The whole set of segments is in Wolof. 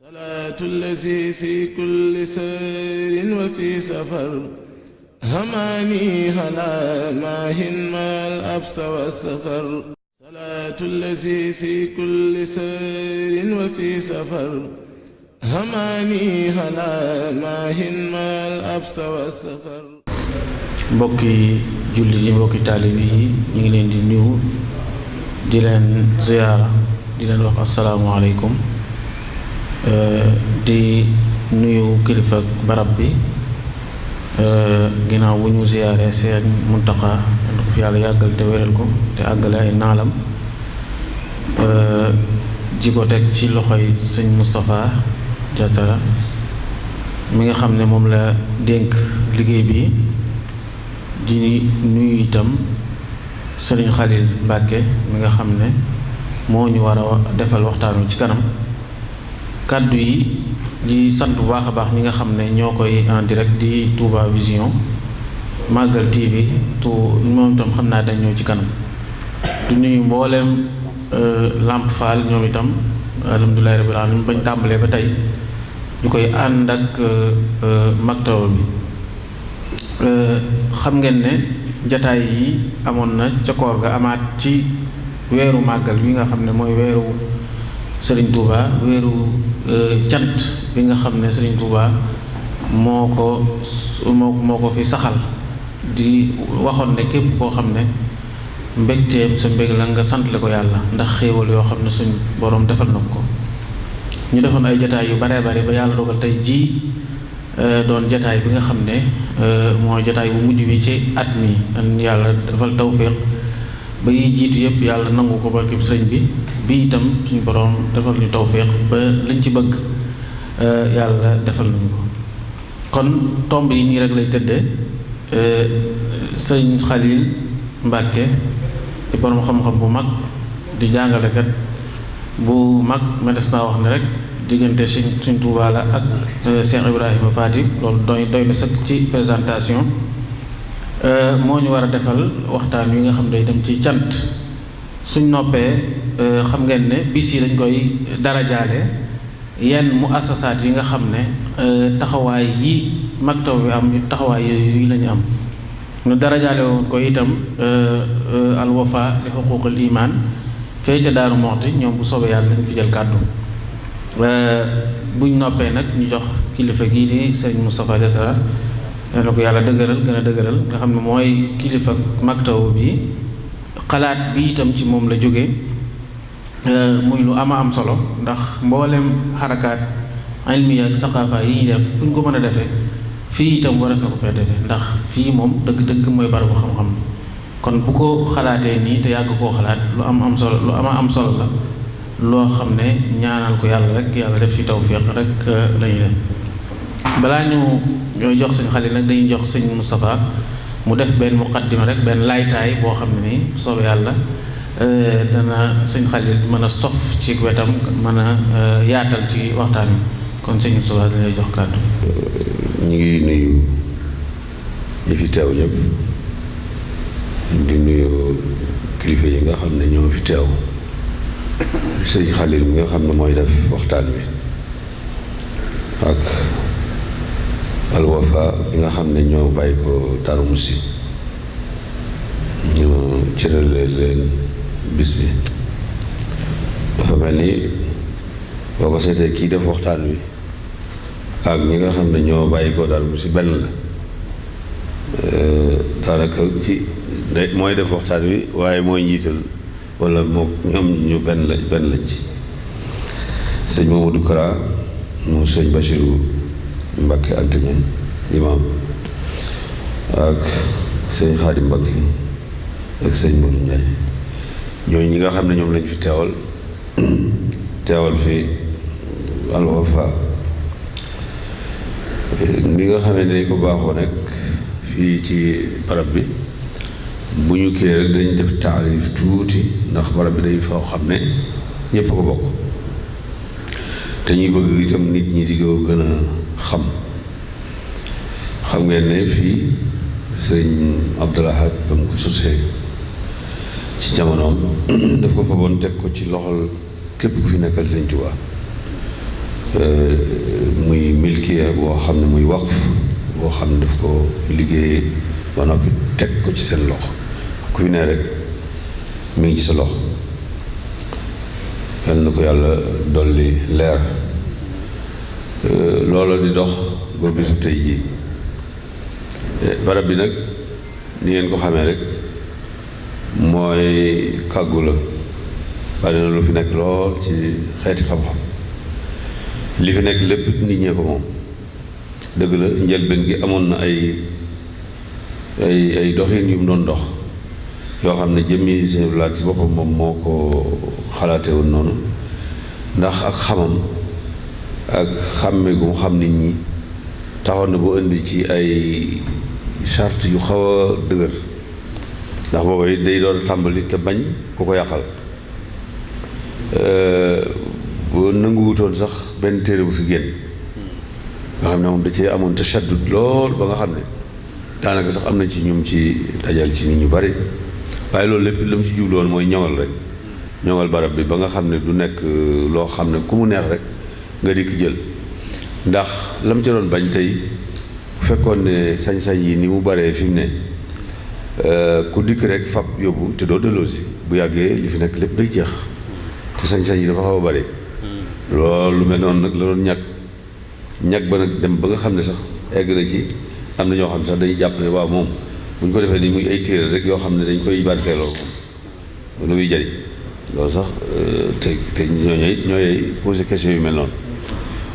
salaatu allazi fi kulli sayrin wa fi safar hamaani halaa maahin maal absa wa safar salaatu allazi fi kulli sayrin wa fi safar hamaani halaa maahin maal absa wa safar. mbokki jullit yi mbokki taalib yi ñu ngi leen di nuyu di leen ziyaara di leen wax asalaamaaleykum di nuyu kilifa barab bi ginnaaw bu ñu ziyaaree seen Muntaxa ko fi yàlla yàggal te wéral ko te àggale ay naalam ji ko teg ci loxoy sëñ Moustapha Diatara mi nga xam ne moom la dénk liggéey bi di nuyu itam sëriñ Xalil Mbàkke mi nga xam ne moo ñu war a defal waxtaan wi ci kanam kàddu yi di sant bu baax a baax ñi nga xam ne ñoo koy en direct di Touba Vision Magal TV moom itam xam naa dañ ñëw ci kanam du nuyu mbooleem Lamp Fall ñoom itam alhamdulillahi rabbil alamin bañ tàmbalee ba tey ñu koy ànd ak maktawa bi xam ngeen ne jataay yi amoon na ca koor ga amaat ci weeru màggal bi nga xam ne mooy weeru Serigne Touba weeru cant bi nga xam ne Serigne Touba moo ko fi saxal di waxoon ne képp koo xam ne mbégteem sa mbég la nga santle ko yàlla ndax xéewal yoo xam ne suñ boroom defal na ko ñu defoon ay jataay yu baree bari ba yàlla dogal tey jii doon jataay bi nga xam ne mooy jataay bu mujj bi ci at mi yàlla defal tawféex ba yi jiitu yëpp yàlla nangu ko barkeb sëriñ bi itam suñu boroom defal ñu tawféex ba liñ ci bëgg yàlla defal nañu ko kon tomb yi nii rek lay tëddee sëriñ Xalil Mbàkke di boroom xam-xam bu mag di jàngalekat bu mag mënees naa wax ne rek diggante Sëriñ Tuubaa la ak Cheikh Ibrahima Faty loolu doy na sëkk ci présentation moo ñu war a defal waxtaan wi nga xam ne dem ci cant suñ noppee xam ngeen ne bis yi dañ koy darajaale yenn mu assasaat yi nga xam ne taxawaay yi maktaw bi am taxawaay yooyu la ñu am ñu darajaale woon ko itam al wafa li xuquuqul iman fee ca Daaru Muxti ñoom bu soobee yàlla dañ fi jël kàddu buñ noppee nag ñu jox kilifa gii di sëriñ Moustapha Diatara na ko yàlla dëgëral gën a dëgëral nga xam ne mooy kilifa maktaw bi xalaat bi itam ci moom la jóge muy lu am solo ndax mboolem xarakaat ilmiya ak saqaafa yi ñuy def buñ ko mën a defee fii itam waras na ko fee defee ndax fii moom dëgg-dëgg mooy barabu xam-xam kon bu ko xalaatee nii te yàgg koo xalaat lu am solo la loo xam ne ñaanal ko yàlla rek yàlla def ci tawfiq rek lañuy def balaa ñu ñooy jox sëñ Xalil nag dañuy jox sëñ Moustapha mu def benn muqaddima rek benn laytaay boo xam ne nii soobee yàlla dana sëñ Xalil mën a sof ci wetam mën a yaatal ci waxtaan wi kon sëñ Moustapha dañuy jox kàddu. ñu ngi nuyu ñi fi teew ñëpp di nuyu kilifa yi nga xam ne ñoo fi teew sëñ Xalil mi nga xam ne mooy def waxtaan wi ak Al Wafa bi nga xam ne ñoo bàyyi ko Daaru Musi ñu cërale leen bis bi dafa mel ni boo ko seetee kii def waxtaan wi ak ñi nga xam ne ñoo bàyyi ko Daaru Musi benn la daanaka ci mooy def waxtaan wi waaye mooy njiital wala moo ñoom ñu benn lañ ci sëñ Mamadou Kara mu sëñ Bachirou Mbakke Antañen imaam ak sëñ Xaadim Mbakke ak sëñ Modou Ndiaye ñooñu ñi nga xam ne ñoom lañ fi teewal fi Al Wafa li nga xam ne dañ ko baaxoo nag fii ci barab bi bu ñu kii rek dañ def taarif tuuti ndax barab bi day foo xam ne ñëpp ko bokk te ñuy bëgg itam nit ñi di ko gën a xam ngeen ne fii sëriñ Abdoul Ahad ba mu ko sosee ci jamonoom daf ko fa boon teg ko ci loxol képp ku fi nekkal sëriñ Tuubaa muy milkiya boo xam ne muy waqf boo xam ne daf ko liggéeyee ba noppi teg ko ci seen loxo ku fi ne rek mi ngi ci sa loxo yal na ko yàlla dolli leer loola di dox ba bisu tey jii barab bi nag ni ngeen ko xamee rek mooy kàggu la bari na lu fi nekk lool ci xeeti xam-xam li fi nekk lépp nit ñee ko moom dëgg la njëlbeen gi amoon na ay doxin yu mu doon dox yoo xam ne jëmmi seen blaat ci boppam moom moo ko xalaate woon noonu ndax ak xamam ak xàmme gu mu xam nit ñi taxoon na bu indi ci ay charte yu xaw a dëgër ndax booba it day doon tàmbali te bañ ku ko yàqal boo nanguwutoon sax benn téere bu fi génn nga xam ne moom da cee amoon tashaddud lool ba nga xam ne daanaka sax am na ci ñum ci dajal ci nit ñu bari waaye loolu lépp la mu ci jubloon mooy ñoŋal rek ñoŋal barab bi ba nga xam ne du nekk loo xam ne ku mu neex rek nga dikk jël ndax la mu ci doon bañ tey bu fekkoon ne sañ-sañ yi ni mu baree fi mu ne ku dikk rek fab yóbbu te doo delloosi bu yàggee li fi nekk lépp day jeex te sañ-sañ yi dafa xaw a bari loolu lu mel noonu nag la doon ñag ba nag dem ba nga xam ne sax egg na ci am na ñoo xam ne sax dañuy jàpp ne waaw moom bu ñu ko defee nii muy ay téere rek yoo xam ne dañ koy barkeeloo moom lu muy jariñ loolu sax te ñooy posé question yu mel noonu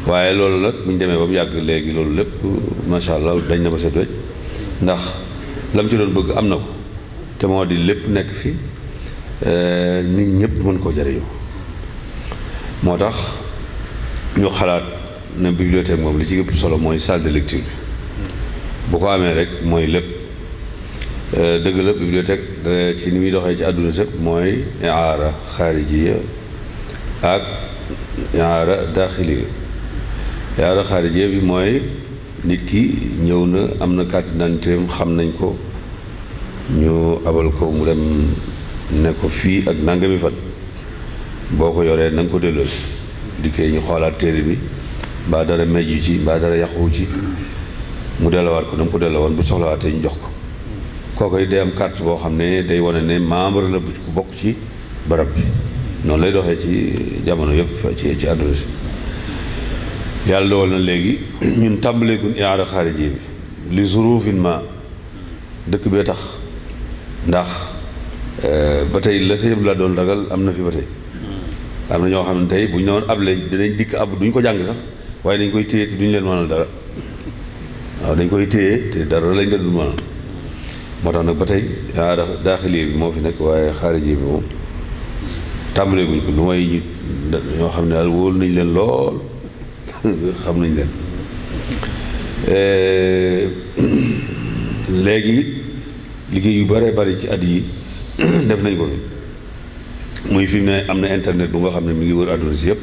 waaye loolu nag bu ñu demee ba mu yàgg léegi loolu lépp macha allah dañ na ba set wecc ndax la mu ci doon bëgg am na ko te moo di lépp nekk fi nit ñëpp mën koo jariñoo moo tax ñu xalaat na bibliothèque moom li ci ëpp solo mooy salle de lecture bi bu ko amee rek mooy lépp dëgg la bibliothèque ci ni muy doxee ci àdduna sëpp mooy iaara xaarijiya ak iaara daaxiliya iaara xaarijiya bi mooy nit ki ñëw na am na carte d'identité xam nañ ko ñu abal ko mu dem ne ko fii ak nangami fan boo ko yoree na nga ko delloosi dikkee ñu xoolaat téere bi mbaa dara mejju ci mbaa dara yàquwu ci mu delluwaat ko na mu ko delloowoon bu soxlawaatee ñu jox ko kookoy day am carte boo xam ne day wane ne membre la bu ku bokk ci barab bi noonu lay doxee ci jamono yëpp ci àdduna si yàlla dogal na léegi ñun tàmbaleegun iaara xaariji bi li zurufin ma dëkk bee tax ndax ba tey la sa yëpp la doon ragal am na fi ba tey am na ñoo xam ne tey bu ñu ne woon ab lañ dinañ dikk ab duñ ko jàng sax waaye dañ koy téye te duñ leen mënal dara waaw dañ koy téye te dara lañ leen du mënal moo tax nag ba tey daaxili bi moo fi nekk waaye xaariji bi moom tàmbalee guñ ko lu may ñu ñoo xam ne daal wóolu nañ leen lool xam nañ leen léegi liggéey yu bare bari ci at yi def nañ ko fi muy fi mu ne am na internet bu nga xam ne mi ngi wër àdduna si yëpp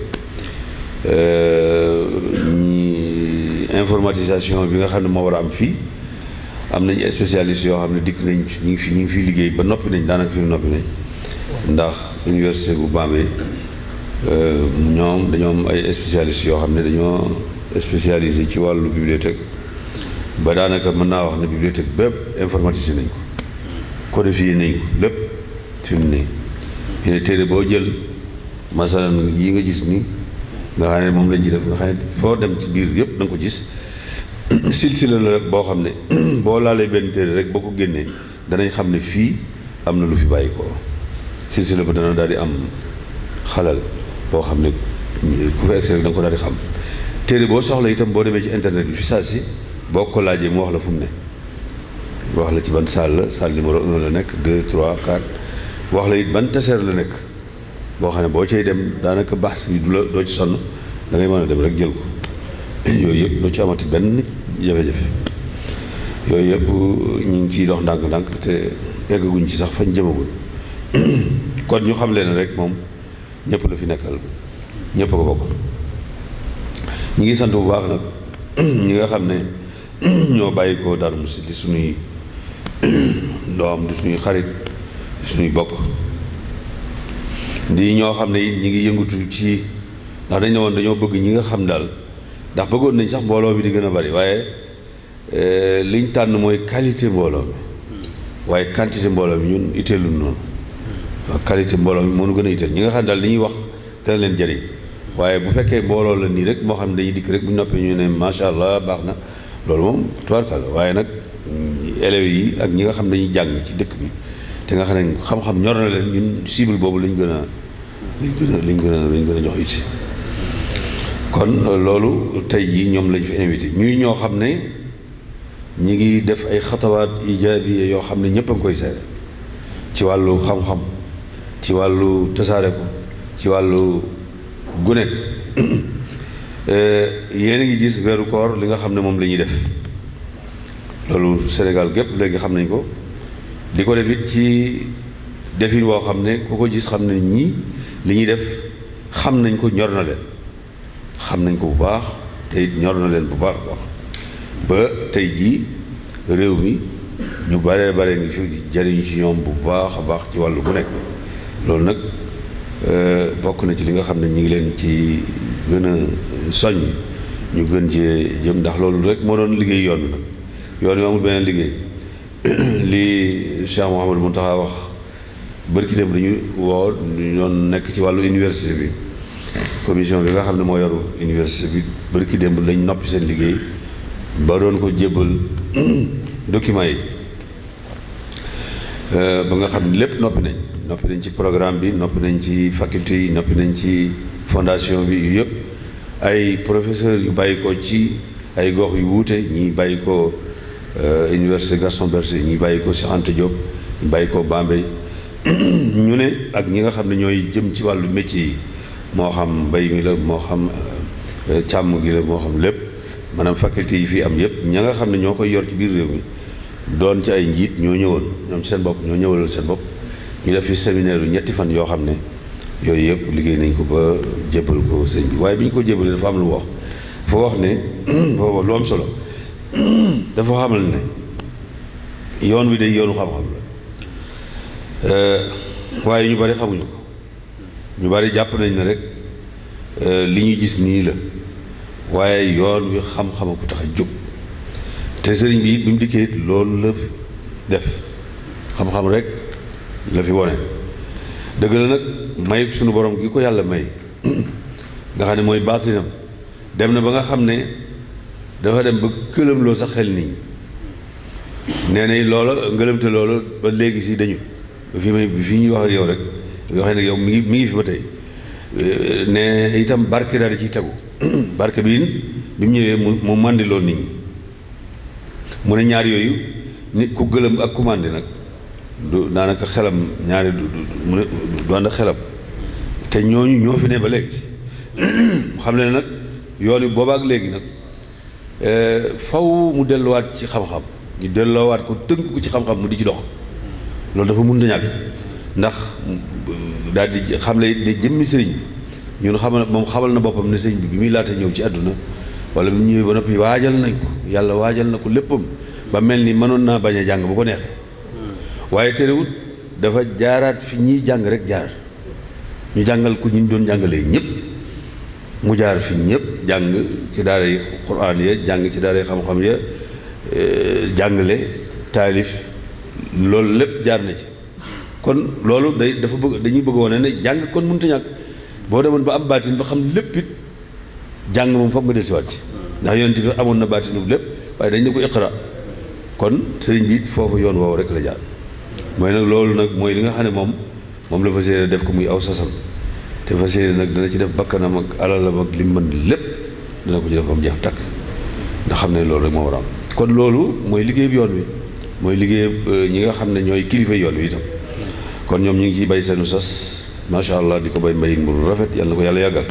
ñi informatisation bi nga xam ne moo war a am fii am nañu spécialiste yoo xam ne dikk nañ ñu ngi fi liggéey ba noppi nañ daanaka fi noppi nañ ndax université bu Bambey ñoom dañoo am ay spécialistes yoo xam ne dañoo spécialisé ci wàllu bibliothèque ba daanaka mën naa wax ne bibliothèque bépp informatisé nañ ko codifié nañ ko lépp fi mu ne téere boo jël masalan yi nga gis ni nga xam ne moom lañ ci def nga xam ne foo dem ci biir yëpp da nga ko gis silsila la rek boo xam ne boo laalee benn téere rek boo ko génnee danañ xam ne fii am na lu fi bàyyi ko silsila ba dana daal di am xalal boo xam ne ku fa egsi rek da nga ko daal di xam téere boo soxla itam boo demee ci internet bi fi saa si boo ko laajee mu wax la fu mu ne wax la ci ban salle numéro 1 la nekk 2 3 4 wax la it ban taseer la nekk boo xam ne boo cay dem daanaka baax bi du la doo ci sonn da ngay mën a dem rek jël ko yooyu yëpp doo ci amati benn jafe-jafe yooyu yëpp ñu ngi ciy dox ndànk-ndànk te eggaguñ ci sax fañ jëmagul kon ñu xam leen rek moom ñëpp la fi nekkal ñëpp ko bokk ñi ngi sant bu baax nag ñi nga xam ne ñoo bàyyi ko Darou Mouhty di suñuy doom di suñuy xarit di suñuy bokk di ñoo xam ne it ñi ngi yëngatu ci ndax dañ ne woon dañoo bëgg ñi nga xam daal ndax bëggoon nañ sax mbooloo mi di gën a bari waaye liñ tànn mooy qualité mbooloo mi waaye quantité mbooloo mi ñun itteelul noonu waaw qualité mbooloo mi moo nu gën a itteel ñi nga xam daal li ñuy wax dana leen jëriñ waaye bu fekkee mbooloo la nii rek moo xam ne dañuy dikk rek bu ñu noppee ñu ne macha allah baax na loolu moom tubaarkal waaye nag élèves yi ak ñi nga xam ne dañuy jàng ci dëkk bi te nga xam ne xam-xam ñor na leen ñun cible boobu lañ gën a jox itti kon loolu tey jii ñoom lañ fi invité ñuy ñoo xam ne ñi ngi def ay xatawaat ijaabiya yoo xam ne ñëpp a ngi koy seere ci wàllu xam-xam ci wàllu tasaare ko ci wàllu gune yéen a ngi gis weeru koor li nga xam ne moom la ñuy def loolu Sénégal gépp léegi xam nañ ko di ko def it ci defin woo xam ne ku ko gis xam ne ñii li ñuy def xam nañ ko ñor na leen xam nañ ko bu baax te it ñor na leen bu baax baax ba tey jii réew mi ñu bare ngi fi jariñu ci ñoom bu baax a baax ci wàllu bu nekk loolu nag bokk na ci li nga xam ne ñu ngi leen ci gën a soññ ñu gën cee jëm ndax loolu rek moo doon liggéey yoon nag yoon wi amul beneen liggéey li Cheikh Mouhamadou Mountakha wax bërki dem dañu woo ñu doon nekk ci wàllu université bi commission bi nga xam ne moo yoru université bi bërki démb lañ noppi seen liggéey ba doon ko jébbal document yi ba nga xam ne lépp noppi nañ ci programme bi noppi nañ ci faculté yi noppi nañ ci fondation bi yu yëpp ay professeurs yu bàyyi ko ci ay gox yu wuute ñi bàyyi ko université Gaston Berger ñi bàyyi ko Cheikh Anta Diop ñi bàyyi ko Bambey ñu ne ak ñi nga xam ne ñooy jëm ci wàllu métier yi moo xam mbay mi la moo xam càmm gi la moo xam lépp maanaam faculté yi fii am yëpp ña nga xam ne ñoo koy yor ci biir réew mi doon ci ay njiit ñoo ñëwoon ñoom seen bopp ñoo ñëwalal seen bopp ñu def fi séminaire yu ñetti fan yoo xam ne yooyu yëpp liggéey nañ ko ba jébbal ko sëñ bi waaye bi ñu ko jébbalee dafa am lu wax dafa wax ne foofu lu am solo dafa xamal ne yoon wi day yoonu xam-xam la waaye ñu bari xamuñu ko ñu bari jàpp nañ ne rek li ñu gis nii la waaye yoon wi xam-xama ko tax a jóg te sëriñ bi it bi mu dikkee it loolu la def xam-xam rek la fi wone dëgg la nag may suñu borom gi ko yàlla may nga xam ne mooy baatinam dem na ba nga xam ne dafa dem ba këlëmloo sax xel nit ñi nee na loola ngëlëmte loola ba léegi si dañu bi fi ñuy wax ak yow rek yoo xam ne yow mi ngi fi ba tey ne itam barke daal di ciy tegu barke bi mu ñëwee mu màndiloo nit ñi mu ne ñaar yooyu nit ku gëlëm ak ku màndi nag du daanaka xelam ñaari mu ne du ànd ak xelam te ñooñu ñoo fi ne ba léegi si xam ne nag yoon wi boobaak léegi nag faw mu delluwaat ci xam-xam ñu delloowaat ko tënk ko ci xam-xam mu di ci dox loolu dafa mënut a ñàkk ndax daal di xam le ne jëmmi sëriñ bi ñun xamal na boppam ne sëriñ bi muy laata ñëw ci àdduna wala bi mu ñëwee ba noppi waajal nañ ko yàlla waajal na ko léppam ba mel ni mënoon naa bañ a jàng bu ko neexee waaye terewut dafa jaaraat fi ñiy jàng rek jaar ñu jàngal ko ñi doon jàngalee ñëpp mu jaar fi ñëpp jàng ci daaray Quraan ya jàng ci daaray xam-xam ya jàngale taalif loolu lépp jaar na ci kon loolu dañuy bëgg wone ne jàng kon mënut a ñàkk boo demoon ba am baatin ba xam lépp it jàng moom foog nga dellusiwaat ci ndax yonent bi amoon na baatinu lépp waaye dañ ne ko iqra kon sëriñ bi foofu yoon woowu rek la jaar mooy nag loolu nag mooy li nga xam ne moom la fas yéene def ko muy aw sasam te fas yéene nag dana ci def bakkanam ak alalam ak li mu mën lépp dana ko ci def ba mu jeex takk ndax xam ne loolu rek moo war a am kon loolu mooy liggéey bi yoon wi mooy liggéey ñi nga xam ne ñooy kilifa yoon wi itam kon ñoom ñu ngi ciy bay seenu sas macha allah di ko bay mbayin bu rafet yàlla na ko yàlla yàggal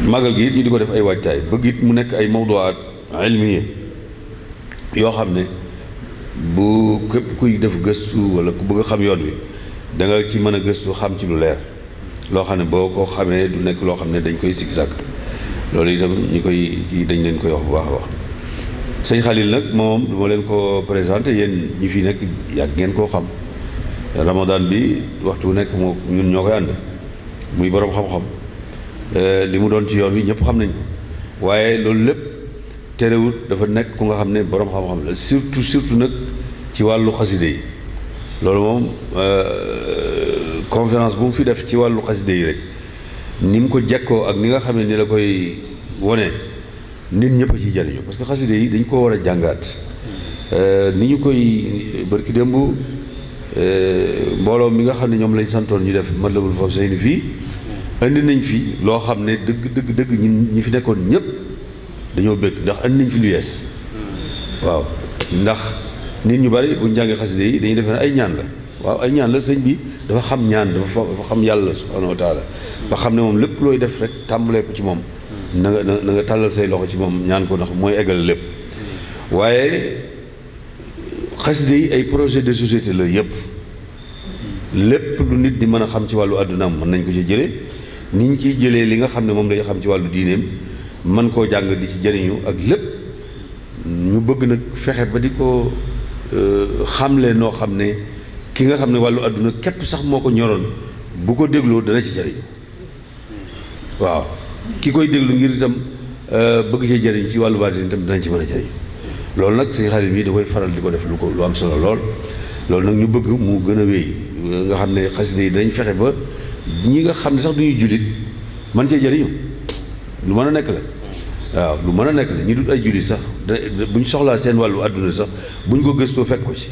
magal gi it ñu di ko def ay waajtaay bëgg it mu nekk ay mawduwaat ilmiya yoo xam ne bu képp kuy def gëstu wala ku bëgg a xam yoon wi da nga ci mën a gëstu xam ci lu leer loo xam ne boo ko xamee du nekk loo xam ne dañ koy sikki sàkk loolu itam ñi koy kii dañ leen koy wax bu baax a wax sëñ Xalil nag moom du ma leen ko présenté yéen ñi fi nekk yàgg ngeen koo xam Ramadan bi waxtu wu nekk moo ñun ñoo koy ànd muy boroom xam-xam li mu doon ci yoon wi ñëpp xam nañ ko waaye loolu lépp terewut dafa nekk ku nga xam ne boroom xam-xam la surtout nag ci wàllu xaside yi loolu moom conférence bu mu fi def ci wàllu xaside yi rek ni mu ko jekkoo ak ni nga xam ne ni la koy wone nit ñëpp a ciy jariñu parce que xaside yi dañ koo war a jàngaat ni ñu koy barki démb mbooloo mi nga xam ne ñoom lañ santoon ñu def Matlabul Fawzayni fii indi nañ fi loo xam ne dëgg ñi fi nekkoon ñëpp dañoo bëgg ndax indi nañ fi lu yees waaw ndax nit ñu bari buñ jàngee xaside yi dañuy defee ne ay ñaan la waaw ay ñaan la sëñ bi dafa xam ñaan dafa xam yàlla subhanahu wa taala ba xam ne moom lépp looy def rek tàmbalee ko ci moom na nga tàllal say loxo ci moom ñaan ko ndax mooy eggal lépp waaye xaside yi ay projet de société la yëpp lépp lu nit di mën a xam ci wàllu àddunaam mën nañ ko ci jëlee niñ ciy jëlee li nga xam ne moom lay xam ci wàllu diineem mën koo jàng di ci jëriñu ak lépp ñu bëgg nag fexe ba di ko xamle noo xam ne ki nga xam ne wàllu àdduna képp sax moo ko ñoroon bu ko dégloo dana ci jëriñu waaw ki koy déglu ngir itam bëgg ci jëriñ ci wàllu baatin itam danañ ci mën a jëriñ loolu nag sëñ Xalil bi da koy faral di ko def lu am solo loolu nag ñu bëgg mu gën a wéy nga xam ne xasida yi danañ fexe ba ñi nga xam ne sax duñuy jullit man cee jëriñu lu mën a nekk la waaw lu mën a nekk la ñi dut ay jullit sax buñ soxlaa seen wàllu àdduna sax buñ ko gëstoo fekk ko ci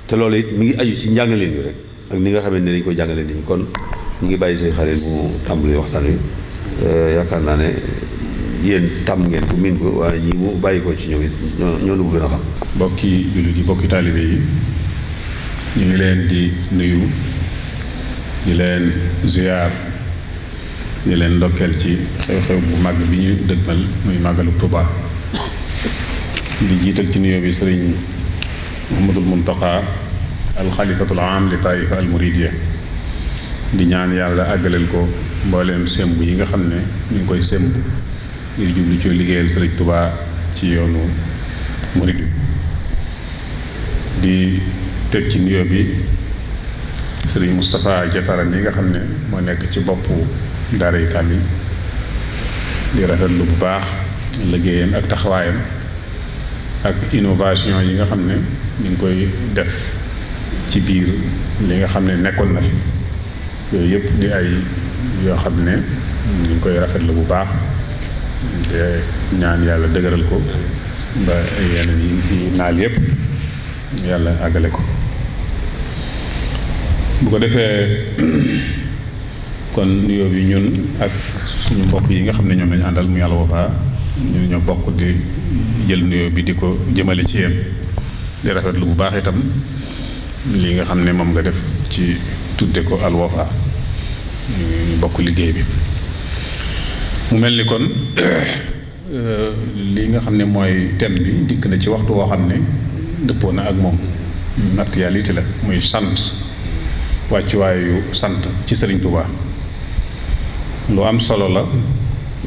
te loolu it mi ngi aju ci njàngaleen wi rek ak ni nga xamante ne dañ koy jàngaleen nii kon ñu ngi bàyyi sëñ Xalil mu tàmbali waxtaan wi yaakaar naa ne yéen tàmm ngeen ko miin ko waaye ñi mu bàyyi ko ci ñoom it ñoo nu ko gën a xam. bokki jullit yi bokki taalibe yi ñu ngi leen di nuyu di leen ziyaar di leen ndokkeel ci xew-xew bu màgg bi ñu dëgmal muy màggalu Tuubaa di jiital ci nuyoo bi sëriñ Muhammadul Muntaqa alxalifatul aam li taifa al muridiyya di ñaan yàlla àggaleel ko mbooleem semb yi nga xam ne ñu ngi koy semb ngir jublu ci liggéeyal sëriñ Tuubaa ci yoonu murid di teg ci nuyoo bi sëriñ Moustapha Diatara mi nga xam ne moo nekk ci boppu daaray Kamil di rafetlu bu baax liggéeyam ak taxawaayam ak innovation yi nga xam ne ñu ngi koy def ci biir li nga xam ne nekkoon na fi yooyu yëpp di ay yoo xam ne ñu ngi koy rafetlu bu baax te ñaan yàlla dëgëral ko ba yeneen yi fi naal yëpp yàlla àggale ko bu ko defee kon nuyoo bi ñun ak suñu mbokk yi nga xam ne ñoom lañu àndal mu yàlla Wafa ñu ñoo bokk di jël nuyoo bi di ko jëmale ci yéen di rafetlu bu baax itam li nga xam ne moom nga def ci tudde ko Al Wafa ñu bokk liggéey bi mu mel ni kon li nga xam ne mooy thème bi dikk na ci waxtu woo xam ne dëppoo na ak moom actualité la muy sant wàccuwaayu sant ci Sëriñ Tuubaa lu am solo la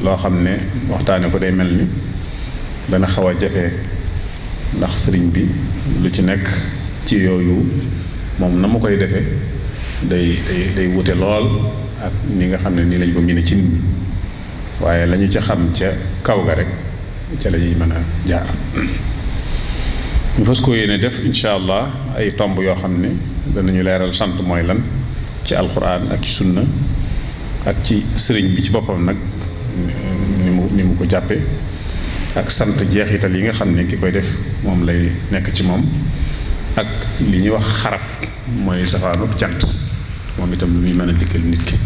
loo xam ne waxtaane ko day mel ni dana xaw a jafe ndax sëriñ bi lu ci nekk ci yooyu moom na mu koy defee day wute lool ak ni nga xam ne nii lañ ko miine ci nit ñi waaye lañu ca xam ca kaw ga rek ca la ñuy mën a jaar ñu fas ko yéene def incha allah ay tomb yoo xam ne danañu leeral sant mooy lan ci alxuraan ak ci sunna ak ci sëriñ bi ci boppam nag ni mu ko jàppe ak sant jeexital yi nga xam ne ki koy def moom lay nekk ci moom ak li ñuy wax xarab mooy safaanub cant moom itam lu muy mën a dikkal nit ki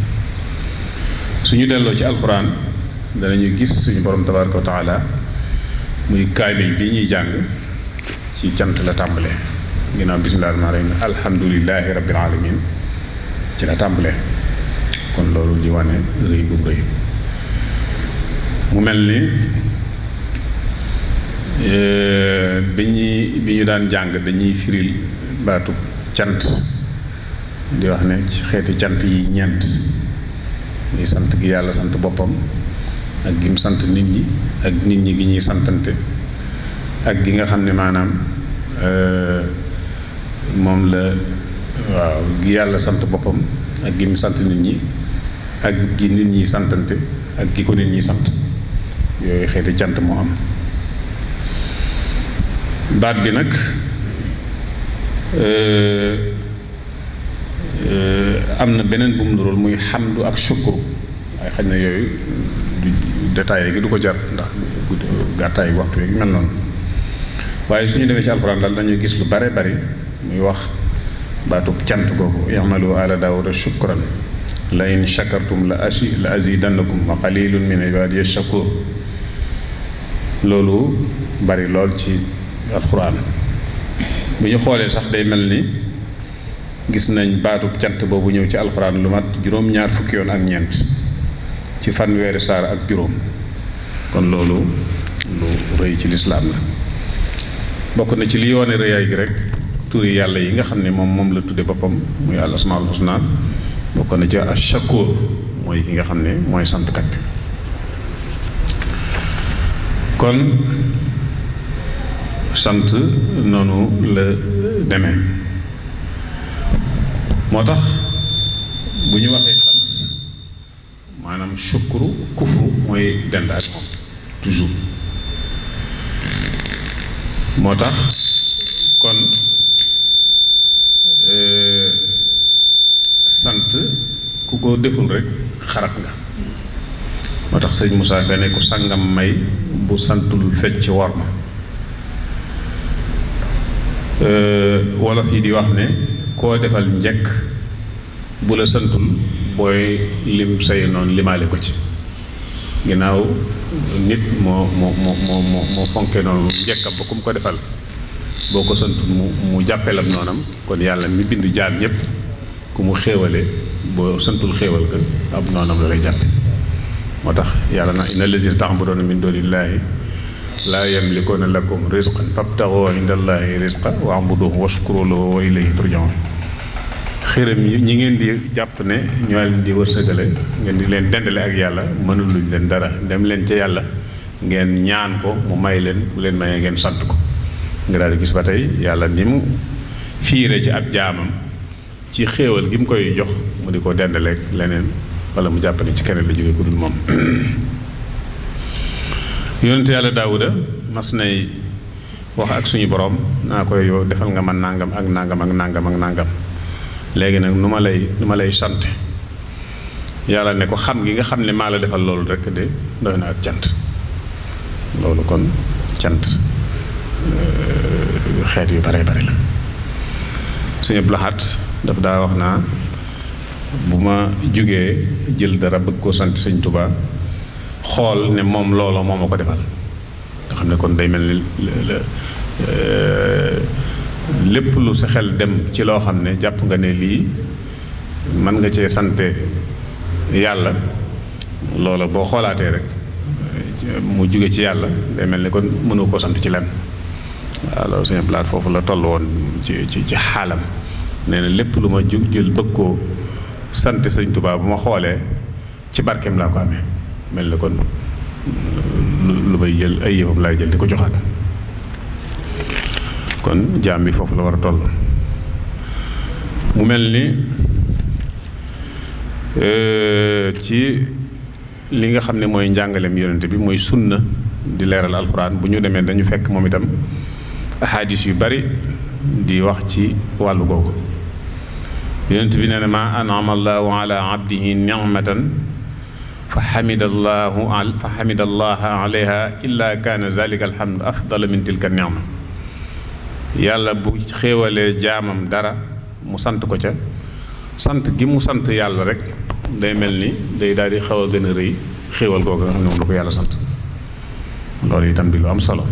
suñu delloo ci alxuraan danañu gis suñu borom tabaraka wa taala muy kaamil bi ñuy jàng ci cant la tàmbalee ginnaaw bismillahi rahmaani rahim alhamdulillahi rabbil alamin ci la tàmbalee kon loolu di wane rëy bu rëy mu mel ni bi ñu daan jàng dañuy firil baatu cant di wax ne ci xeeti cant yi ñeent muy sant gi yàlla sant boppam ak gi mu sant nit ñi ak nit ñi gi ñuy santante ak gi nga xam ne maanaam moom la waaw gi yàlla sant boppam ak gi mu sant nit ñi ak gi nit ñi santante ak gi ko nit ñi sant yooyu xeeti cant moo am. baat bi nag am na beneen bu mu nuróol muy xamdu ak shukru waaye xaj na yooyu détaillé gi du ko jar ndax gàttaay waxtu yi mel noonu waaye suñu demee ci alxuraan daal dañuy gis lu bare bari muy wax baatub cant googu i'malu ala daawuda shukran la in shakartum la azidannakum wa qalilun min ibadiya shakur loolu bari lool ci alxuraan bu ñu xoolee sax day mel ni gis nañ baatub cant boobu ñëw ci alxuraan lu mat juróom-ñaar fukki yoon ak ñeent ci fanweeri saar ak juróom kon loolu lu rëy ci lislaam la bokk na ci li yoone rëyaay gi rek turi yàlla yi nga xam ne moom la tudde boppam muy al asmaul husna bokk na ci ash-shakur mooy ki nga xam ne mooy santkat bi kon sant noonu la demee moo tax bu ñu waxee sant maanaam shukru kufru mooy dend ak moom toujours moo tax kon sant ku ko deful rek xarab nga moo tax sëñ Moussa Ka ne ku sàngam may bu santul fecc war ma wolof yi di wax ne koo defal njëkk bu la santul booy lim say noonu limaale ko ci ginnaaw nit moo fonke noonu njëkkam ba ku mu ko defal boo ko santul mu jàppeelam noonam kon yàlla mi bind jaam ñépp ku mu xéewale boo santul xéewal ka ab noonam la lay jàppe moo tax yàlla na inna lazina ta'buduna min dunillahi laa yamlikuuna lakum rizqan fabtaghuu indallahi rizqa wa'buduhu washkuru lahu wa ilayhi turja'un xërëm yi ñi ngeen di jàpp ne ñoo leen di wërsëgale ngeen di leen dendale ak yàlla mënul luñ leen dara dem leen ca yàlla ngeen ñaan ko mu may leen bu leen mayee ngeen sant ko nga daal di gis ba tey yàlla ni mu fiire ci ab jaamam ci xéewal gi mu koy jox mu di ko dendaleeg leneen wala mu jàpp ne ci keneen la jóge ku dul moom yonent yàlla daawuda mas nay wax ak suñu borom naa koy yow defal nga ma nangam ak nangam ak nangam ak nangam léegi nag nu ma lay sant yàlla ne ko xam gi nga xam ne maa la defal loolu rek de doy na ak cant loolu kon cant xeet yu bare bare la suñu blaxat daf daa wax naa bu ma jógee jël dara bëgg koo sant sëñ Tuubaa xool ne moom looloo moo ma ko defal nga xam ne kon day mel ni lépp lu sa xel dem ci loo xam ne jàpp nga ne lii mën nga cee sante yàlla loola boo xoolaatee rek mu jóge ci yàlla day mel ni kon mënoo koo sant ci lenn waaw loolu suñu plaat foofu la toll woon ci xaalam nee na lépp lu ma jël bëgg koo sant sëñ Tuubaa bu ma xoolee ci barkeem laa ko amee mel ni kon lu may jël ay yëfam laay jël di ko joxaat kon jaam bi foofu la war a toll mu mel ni ci li nga xam ne mooy njàngaleem yonente bi mooy sunna di leeral alxuraan bu ñu demee dañu fekk moom itam ahadis yu bari di wax ci wàllu googu yonente bi nee na ma an'ama allahu ala abdihi ni'matan fa xamida allaha alayha illa kaana zalika alhamdu afdala min tilka ni'ma yàlla bu xéewalee jaamam dara mu sant ko ca sant gi mu sant yàlla rek day mel ni day daal di xaw a gën a rëy xéewal googu nga xam ne moom la ko yàlla sant loolu itam di lu am solo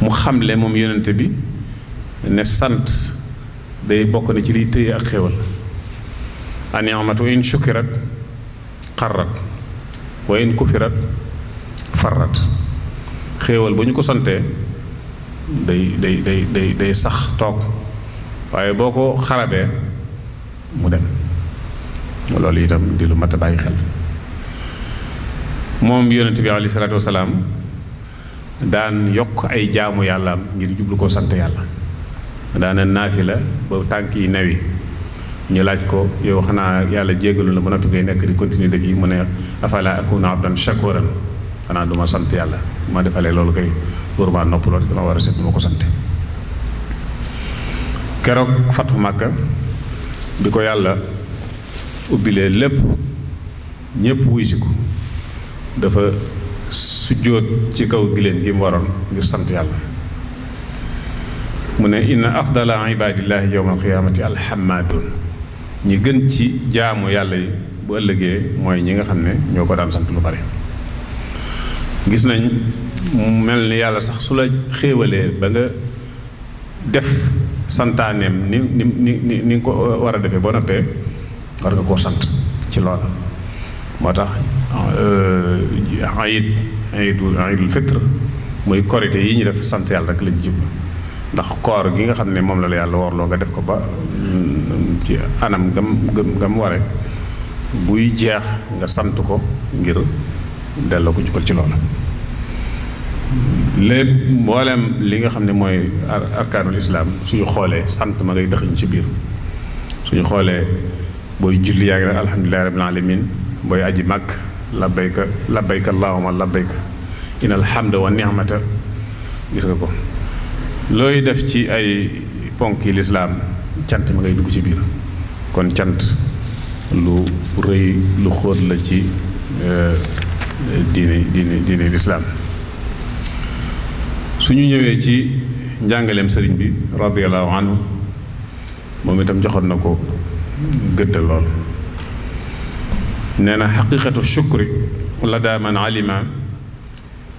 mu xamle moom yonente bi ne sant day bokk na ci liy tëye ak xéewal a ni'matu in shukirat xarrat wa in kufirat farrat xéewal bu ñu ko santee day sax toog waaye boo ko xarabee mu dem loolu itam di lu mat a bàyyi xel moom yonent bi alayhi salaatu wasalaam daan yokk ay jaamu yàllaam ngir jublu ko sant yàlla daana naafila ba tànk yi newi ñu laaj ko yow xanaa yàlla jéggalu la ba noppi ngay nekk di continuer def yi mu ne afala akuna abdan shakuran xanaa du ma sant yàlla ma defalee loolu kay wóoruma noppaloo dama war a seet du ma ko sante keroog fatu Màkka bi ko yàlla ubbilee lépp ñépp wuy si ko dafa sujjóot ci kaw giléem gi mu waroon ngir sant yàlla mu ne inna afdala ibadillahi yawma alqiyamati alhammadun ñi gën ci jaamu yàlla yi bu ëllëgee mooy ñi nga xam ne ñoo ko daan sant lu bari gis nañ mu mel ni yàlla sax su la xéewalee ba nga def santaaneem ni nga ko war a defee ba noppee war nga koo sant ci loola moo tax iidul fitr muy korite yi ñu def sant yàlla rek lañ jublu ndax koor gi nga xam ne moom la yàlla woorloo nga def ko ba ci anam gam ware buy jeex nga sant ko ngir delloo ko jukkal ci loola léegi mboolem li nga xam ne mooy arkaanul islaam suñu xoolee sant ma ngay dëxëñ ci biir suñu xoolee booy julli yaa ngi ne alhamdulillahi rabbil alamin booy aji màkk labbayka labbayka allahumma labbayka innal hamda wa ni'mata gis nga ko looy def ci ay ponk yi lislaam cant ma ngay dugg ci biir kon cant lu rëy lu xóot la ci diine lislaam suñu ñëwee ci njàngaleem sëriñ bi radiyallahu anhu moom itam joxoon na ko gëdd lool nee na xaqiqatu shukri lada man alima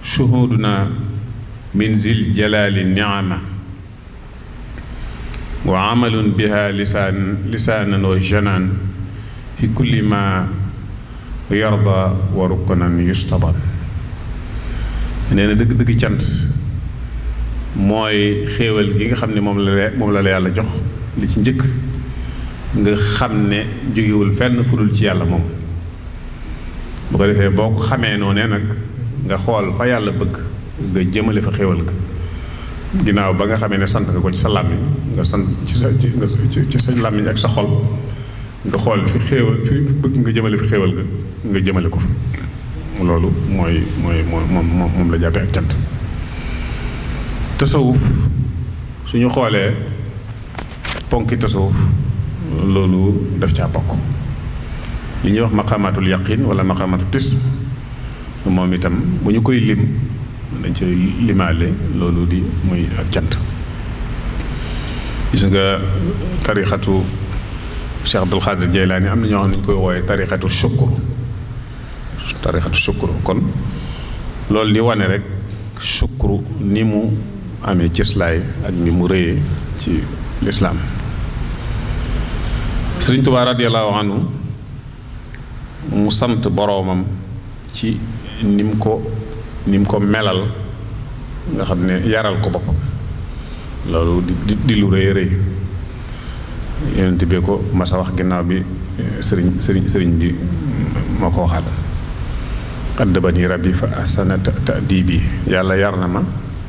shuhuduna min zil jalali niama wa amalun biha lisaanan wa janaan fi kulli ma yarda wa ruknan yustaban nee na dëgg-dëgg cant mooy xéewal gi nga xam ne moom la yàlla jox li ci njëkk nga xam ne jógewul fenn fudul ci yàlla moom bu ko defee boo ko xamee noonu nag nga xool fa yàlla bëgg nga jëmale fa xéewal ga ginnaaw ba nga xamee ne sant nga ko ci sa làmmiñ nga sant ci sa làmmiñ ak sa xol nga xool fi xéewal fi bëgg nga jëmale fi xéewal ga nga jëmale ko fa loolu moom la jàppee ak cant tasawuf suñu xoolee ponki tasawuf loolu daf caa bokk li ñuy wax maqamatul yaqin wala maqamatu tis moom itam bu ñu koy lim dañ ci limaale loolu di muy ak cant gis nga tarixatu Cheikh Abdul Xaadir Jaylaani am na ñoo xam ne ñu koy wooye tarixatu shukru kon loolu di wane rek shukru ni mu amee cëslaay ak ni mu rëyee ci lislaam Sëriñ Tuubaa radiyallaahu anhu mu sant boroomam ci ni mu ko melal nga xam ne yaral ko boppam loolu di lu rëy rëy yonent bi ko masa wax ginnaaw bi sëriñ bi moo ko waxaat addabani rabbi fa ahsana ta'dibi yàlla yar na ma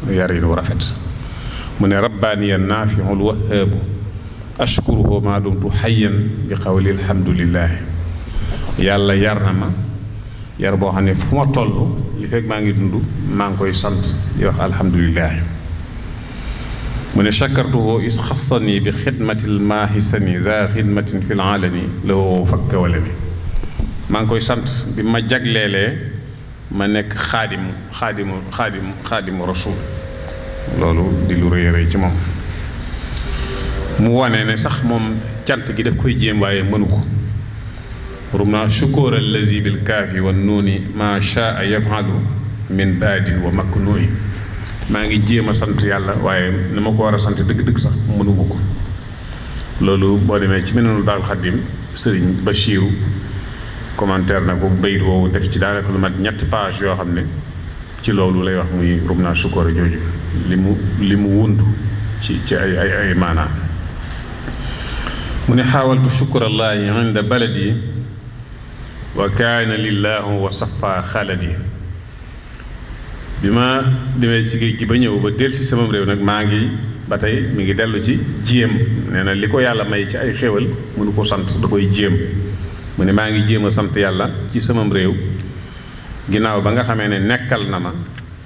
yarin wu rafet mu ne rabbaaniya naafiul wahaabu ashkuruhu ma dumtu hayyan bi qawli alhamdulillahi yàlla yar na ma yar boo xam ne fu ma toll li fekk maa ngi dund maa ngi koy sant di wax alhamdulillahi mu ne chakartuhu is xassani bi xidmatil maahisani za xidmatin fil alami lahu fakka wala mi maa ngi koy sant bi ma jagleelee ma nekk xaadimu rasul loolu di lu rëy rëy ci moom mu wane ne sax moom cant gi daf koy jéem waaye mënu ko rumna shukur allazi bil kaafi wa nuuni ma shaa yafalu min baadin wa maknuuni maa ngi jéem a sant yàlla waaye na ma ko war a sant dëgg-dëgg sax mënuma ko loolu boo demee ci Minanul Baaqil Xadiim sëriñ Bachiru commentaire na ko bayit woowu def ci daanaka lu mat ñetti page yoo xam ne ci loolu lay wax muy rumna shukur jooju li mu wundu ci ay maanaam mu ne xaawaltu shukurallaahi inda baladi wa kaana lillaahu wa safa xaladi bi ma demee ci géej gi ba ñëw ba del si sama réew nag maa ngi ba tey mi ngi dellu ci jéem nee na li ko yàlla may ci ay xéewal mënu ko sant da koy jéem mu ne maa ngi jéem a sant yàlla ci sama réew ginnaaw ba nga xamee ne nekkal na ma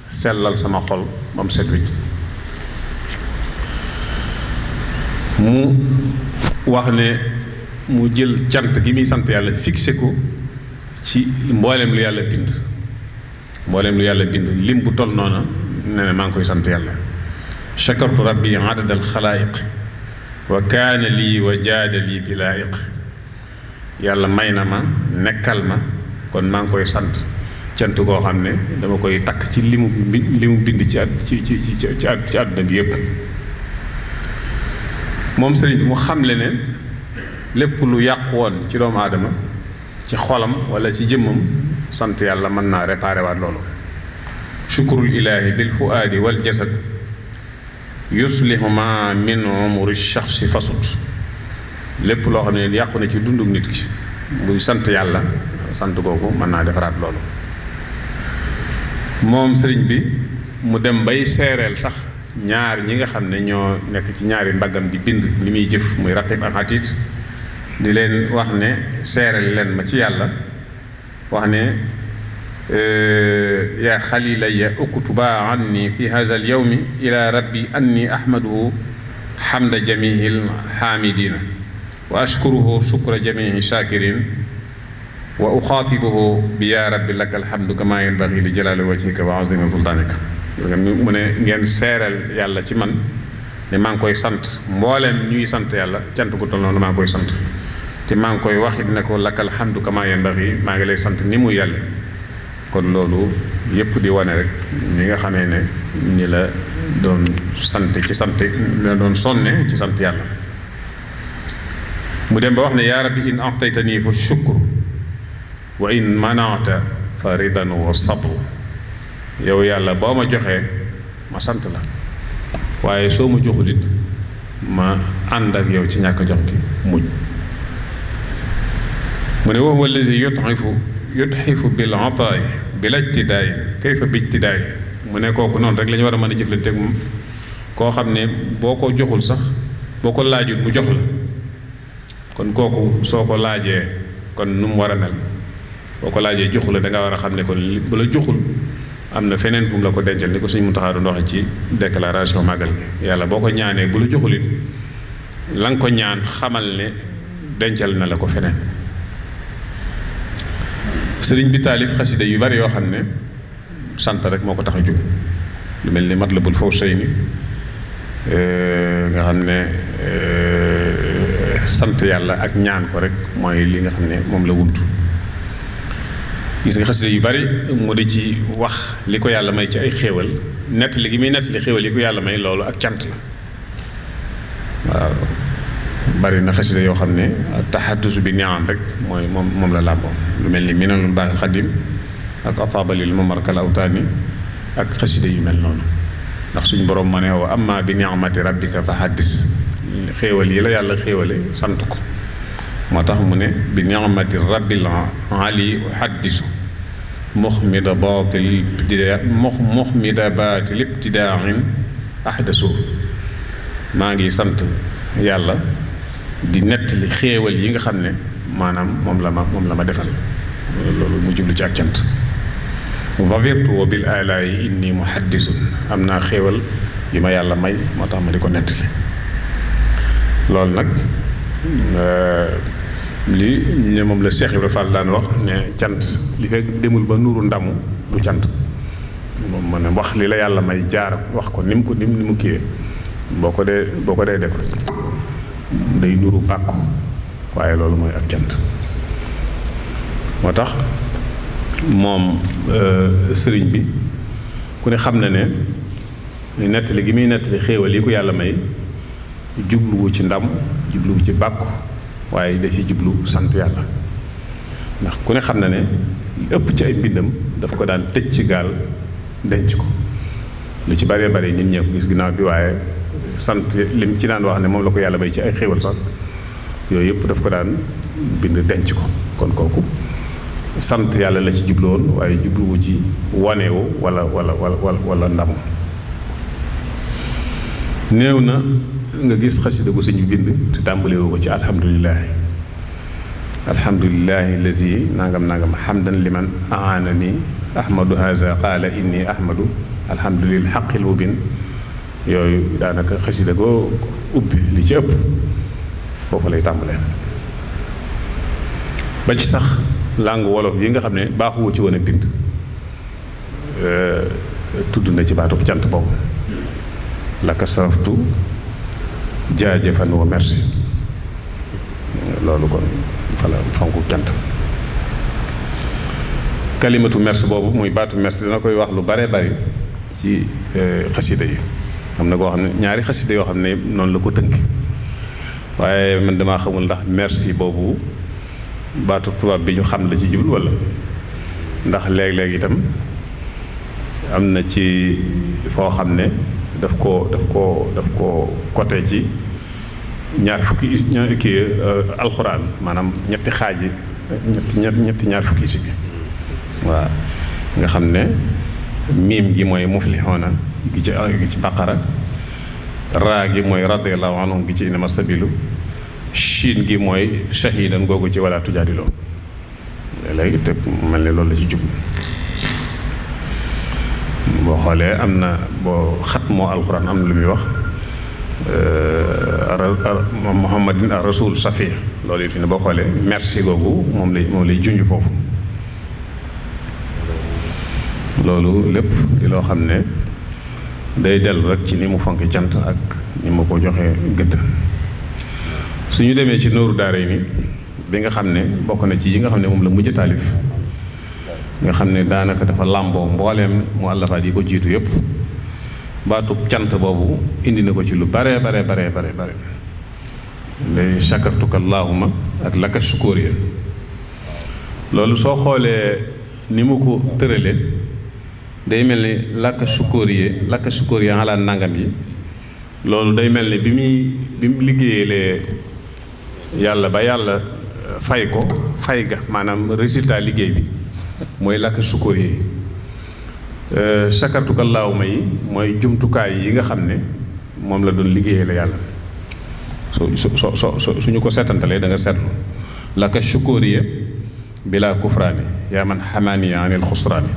sellal sama xol ba mu set wicc mu wax ne mu jël cant gi muy sant yàlla fixé ko ci mboolem lu yàlla bind lim bu toll noona ne ne maa ngi koy sant yàlla chakartu rabbi adad al xalaayiq wa kaana lii wa jaada lii bi laayiq yàlla may na ma nekkal ma kon maa ngi koy sant cant goo xam ne dama koy takk ci li mu bind ci àdduna bi yépp moom sëriñ bi mu xamle ne lépp lu yàqu woon ci doomu aadama ci xolam wala ci jëmmam sant yàlla mën naa réparé waat loolu shukrul ilaahi bil fuaadi wal jasad yuslihu ma min umuri shaxsi fasut lépp loo xam ne yàqu na ci dunduk nit ki buy sant yàlla sant googu mën naa defaraat loolu moom sëriñ bi mu dem bay seereel sax ñaar ñi nga xam ne ñoo nekk ci ñaari mbaggam di bind li muy jëf muy raqib ak atiid di leen wax ne seereel leen ma ci yàlla wax ne yaa xalilaya uktuba anni fi hadha al yawmi ila rabbi anni ahmaduhu hamda jamihi al hamidina wa ashkuruhu shukra jamihi shakirin wa uxaatibuhu bi yaa rabbi laka alhamdu kama yanbaghi li jalali wajhika wa azimi sultanika mu ne ngeen seereel yàlla ci man ne maa ngi koy sant mbooleem ñuy sant yàlla cant gu toll noonu maa ngi koy sant te maa ngi koy waxit ne ko laka alhamdu kama yanbaghi maa ngi lay sant ni mu yàlla kon loolu yépp di wane rek ñi nga xamee ne ñi la doon sant ci sant la doon sonne ci sant yàlla mu dem ba wax ne yaa rabbi in a'taytani fa shukru wa in manata fa ridan wa sabru yow yàlla boo ma joxee ma sant la waaye soo ma joxul it ma ànd ak yow ci ñàkk jox gi muñ mu ne wa huwa allazi yutxifu bil ataay bila ijtidaay kayfa bi ijtidaay mu ne kooku noonu rek la ñu war a mën a jëflante ak moom koo xam ne boo ko joxul sax boo ko laajul mu jox la kon kooku soo ko laajee kon nu mu war a mel boo ko laajee joxul la da nga war a xam ne kon bu la joxul am na feneen fu mu la ko dencal ni ko Sëñ Muntaxa doon waxe ci déclaration màggal gi yàlla boo ko ñaanee bu la joxul it la nga ko ñaan xamal ne dencal na la ko feneen sëriñ bi taalif xasida yu bari yoo xam ne sant rek moo ko tax a jóg lu mel ni Matlabul Fawzayni nga xam ne sant yàlla ak ñaan ko rek mooy li nga xam ne moom la wuntu gis nga xasida yu bari mu di ci wax li ko yàlla may ci ay xéewal nettali gi muy nettali xéewal yi ko yàlla may loolu ak cant la waaw bari na xasida yoo xam ne taxaddusu bi ni'am rek mooy moom la làmboo lu mel ni Minanul Baaxil Xadim ak Ataabalil Mumarkal Awtaani ak xasida yu mel noonu ndax suñu borom ma ne wa amma bi ni'mati rabbika fa haddis xéewal yi la yàlla xéewale sant ko moo tax mu ne bi ni'mati rabbil ali uhaddisu muxmida baatil ibtidaain ahdasu maa ngi sant yàlla di nettali xéewal yi nga xam ne maanaam moom la ma defal loolu mu jublu ci ak cant vavirtu wa bil alaayi inni muhaddisun am naa xéewal yi ma yàlla may moo tax ma di ko nettali loolu nag li ne moom la Cheikh Ibrahima Fall daan wax ne cant li fekk demul ba nuuru ndamu du cant moom ma ne wax li la yàlla may jaar wax ko ni mu kiiwee boo ko dee def day nuru bàkku waaye loolu mooy ak cant moo tax moom sëriñ bi ku ne xam na ne nettali gi muy nettali xéewal yi ko yàlla may jubluwu ci ndam jubluwu ci bàkku waaye da ci jublu sant yàlla ndax ku ne xam na ne ëpp ci ay mbindam daf ko daan tëj ci gaal denc ko lu ci bëree bëri ñun ñee ko gis ginnaaw bi waaye sant lim ci daan wax ne moom la ko yàlla may ci ay xéewal sax yooyu yëpp daf ko daan bind denc ko kon kooku sant yàlla la ci jubluwoon waaye jubluwu ci wanewu wala ndam. néew na nga gis xasida gu sëñ bi bind te tàmbalewu ko ci alhamdulilahi lazi nangam hamdan liman ahanani ahmadu haza qaala inni ahmadu alhamdulil xaqil mubin. yooyu daanaka xasida goo ubbi li ci ëpp foofu lay tàmbalee ba ci sax langue wolof yi nga xam ne baaxuwu ci woon a bind tudd na ci baatub cant boobu laka saraftu jaajëfan wa merci. loolu kon fa la fonku cant. kalimatu merci boobu muy baatu merci dana koy wax lu bare bari ci xasida yi. am na koo xam ne ñaari xasida yoo xam ne noonu la ko tënk waaye man damaa xamul ndax merci boobu baatu tubaab bi ñu xam la ci jublu walla ndax léeg-léeg itam am na ci foo xam ne daf ko côté ci ñaar fukki alxuraan maanaam ñetti xaaji ñetti ñaar fukki isi bi waaw nga xam ne miim gi mooy muflixoona gi ci baqara raa gi mooy radiyallahu anhum gi ci inama sabilu shiin gi mooy shahidan googu ci wala tujaadiloo léegi te mel ne loolu la ci jub boo xoolee am na boo xat moo alxuraan am na lu muy wax muhammadin ar rasul safi loolu it fi ne boo xoolee merci googu moom lay junj foofu. loolu lépp di loo xam ne day dellu rek ci ni mu fonk cant ak ni ma ko joxe gëdd. su ñu demee ci Nooru Daarayni bi nga xam ne bokk na ci yi nga xam ne moom la mujj taalif nga xam ne daanaka dafa làmboo mbooleem mu àllafaat yi ko jiitu yépp baatub cant boobu indi na ko ci lu bare lay shakartuka allahumma ak laka shukuriya. loolu soo xoolee ni mu ko tëralee day mel ni laka shukuriya ala nangam yi loolu day mel ni bi mu liggéeyalee yàlla ba yàlla fay ko fay ga maanaam résultat liggéey bi mooy laka shukuriya yi. shakartuka allahumma yi mooy jumtukaay yi nga xam ne moom la doon liggéeyee la yàlla suñu ko seetantalee da nga seetlu laka shukuriya bila kufraani yaa man xamaaniya anil xusraani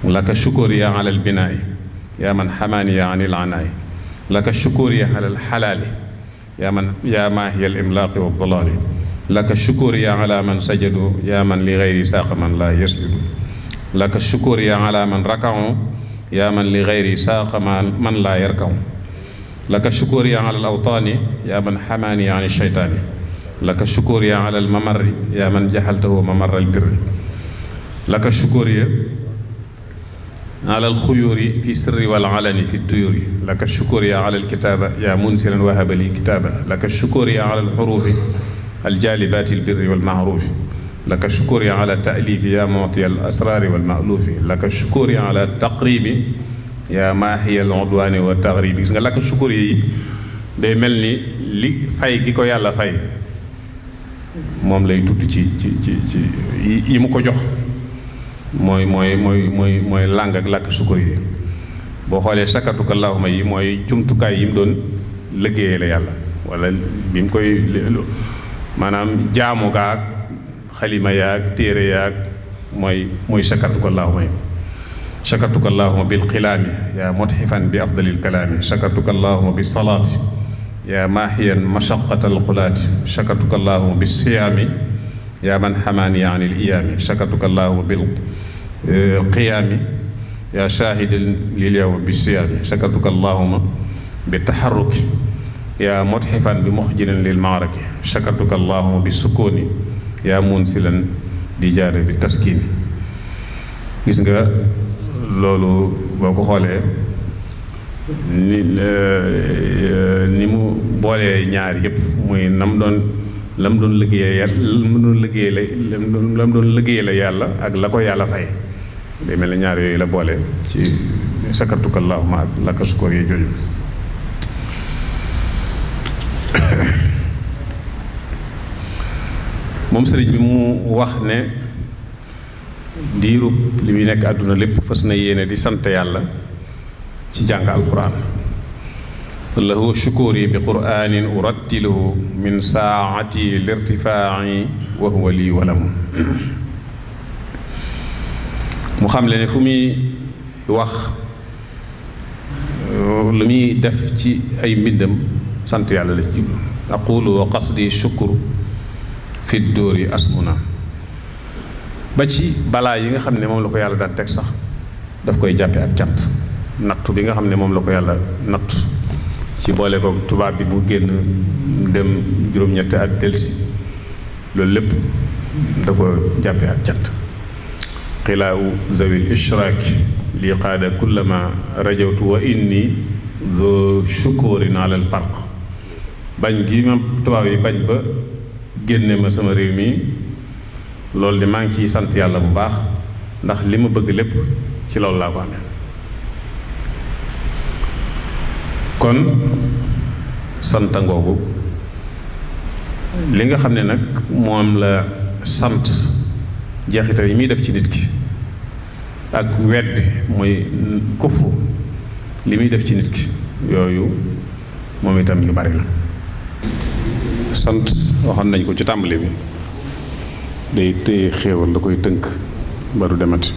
laka shukuriya ala al binaai yaa man xamaaniya anil anaai laka shukuriya ala al xalaali yaa maahiya al imlaaqi wa dalaali laka shukuriya ala man sajadu yaa man li gayri saaqa man laa yasjudu laka shukuriya ala man rakaw yaa man li gayri saaqa man laa yarkaw laka shukuriya ala al awtaani yaa man xamaani an sheytaani laka shukuriya ala al mamarri yaa man jaxaltahu mamarra al birri laka shukuriya ala al xuyuuri fi sirri wal alani fi duyuri laka shukuriya ala al kitaaba yaa munsilan wahaba li kitaaba laka shukuriya ala al xuruufi al jaalibaati al birri wal maaruufi laka shukuri ala taalifi yaa muti al asraari wal maaluufi laka shukuri ala taqribi yaa maahiya al udwaani wa taxribi. gis nga laka shukuri yi day mel ni li fay gi ko yàlla fay moom lay tudd ci yi mu ko jox mooy làng ak laka shukuri yi. boo xoolee shakartuka allahumma yi mooy jumtukaay yi mu doon liggéeyee la yàlla wala bi mu koy maanaam jaamu gaag xalima yaag téere yaag mooy shakartuka allahuma bil xilaami yaa mutxifan bi afdalil kalaami shakartuka allahuma bi salaati yaa maahiyan mashaqatal qulaati shakartuka allahuma bi siyaami yaa man xamaani anil iyaami shakartuka allahuma bil qiyaami yaa shaahidan lil yawma bi siyaami shakartuka allahuma bi taxarruki yaa mutxifan bi muxjirin lil maaraki shakartuka allahuma bi sukkooni yaa munsilan di jaare bi taskiin. gis nga loolu boo ko xoolee ni mu boolee ñaar yëpp muy lam doon liggéeyee la yàlla ak la ko yàlla fay day mel ne ñaar yooyu la boole ci sakartuka allahumma ak laka sukkoor yi jooju. moom sëriñ bi mu wax ne diirub li muy nekk àdduna lépp fas na yéene di sant yàlla ci jàng alquran lahu shukuri bi quranin urattiluhu min saati lirtifaa'i wa huwa lii walamu mu xam le ne fu muy wax lu muy def ci ay mbindam sant yàlla la ci jublu aqulu wa qasdi shukru fi dóori asmuna ba ci balaa yi nga xam ne moom la ko yàlla daan teg sax daf koy jàppe ak cant nattu bi nga xam ne moom la ko yàlla natt ci boole ko tubaab bi mu génn dem juróom-ñetti at delsi loolu lépp da ko jàppe ak cant xilaawu zawil ishraak lii qaada kullama rajawtu wa inni zo shukurin ala al farq bañ gi ma tubaab yi bañ ba génne ma sama réew mi loolu de maa ngi ciy sant yàlla bu baax ndax li ma bëgg lépp ci loolu laa ko amee kon sant ngoogu li nga xam ne nag moom la sant jeexital yi muy def ci nit ki ak weddi mooy kufru li muy def ci nit ki yooyu moom itam yu bari la sant waxoon nañ ko ci tàmbali bi day téye xéewal da koy tënk ba du demati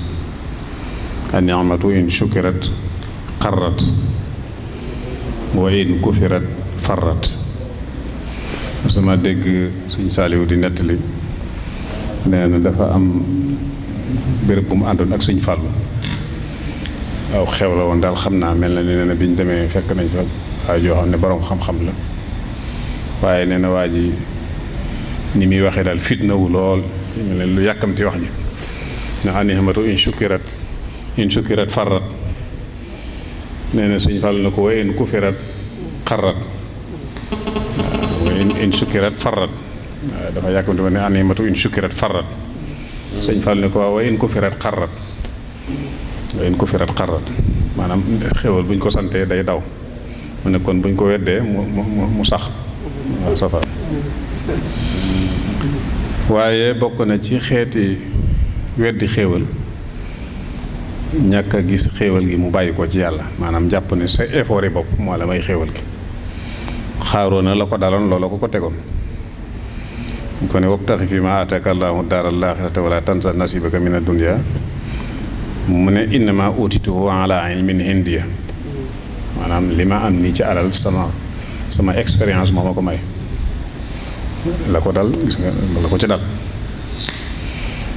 a ni'matu in shukirat xarrat wa in kufirat farrat sama dégg suñ saaliwu di nettali nee na dafa am béréb bu mu àndoon ak suñ fàllu waaw xew la woon daal xam naa mel na ni nee na bi ñu demee fekk nañ fa waa joo xam ne boroom xam-xam la waaye nee na waa ji ni muy waxee daal fitnawu lool mel ne lu yàkkamti wax ji ndax anihmatu in shukirat farrat nee na suñ fàllu na ko wa in kufirat xarrat wa in shukirat farrat waaw dafa yàkkamti ma ne animatu in shukirat farrat sëñ Fall ne ko waaw wa in kufirat xarrat wa in kufirat xarrat maanaam xéwal buñ ko santee day daw mu ne kon buñ ko weddee mu sax waaw safar waaye bokk na ci xeeti weddi xéewal ñàkk a gis xéewal gi mu bàyyi ko ci yàlla maanaam jàpp ne sa effort yi bopp moo la may xéewal gi xaaroo na la ko daloon loola ko tegoon mu ko ne wabtaxi fi ma ataka allahu daaral axirata wala tansa nasibaka min ad-dunya mu ne innama utituhu ala ilmin hindiya maanaam li ma am nii ci alal sama expérience moo ma ko may la ko dal gis nga la ko ci dal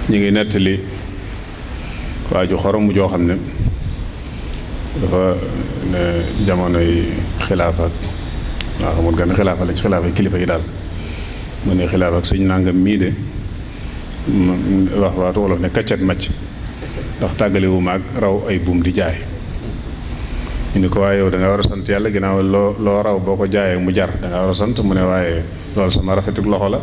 ñu ngi nettali waa ju xorom joo xam ne dafa ne jamonoy xilaafa waaw xamul gan xilaafa la ci xilaafa yi kilifa yi daal mu ne xilaafa ak sëñ nangam mii de wax waatu wolof ne kaccat macc ndax tàggalewu ma ak raw ay buum di jaay ñu ne ko waaye yow da nga war a sant yàlla ginnaaw loo raw boo ko jaayee mu jar da nga war a sant mu ne waaye loolu sama rafetug loxo la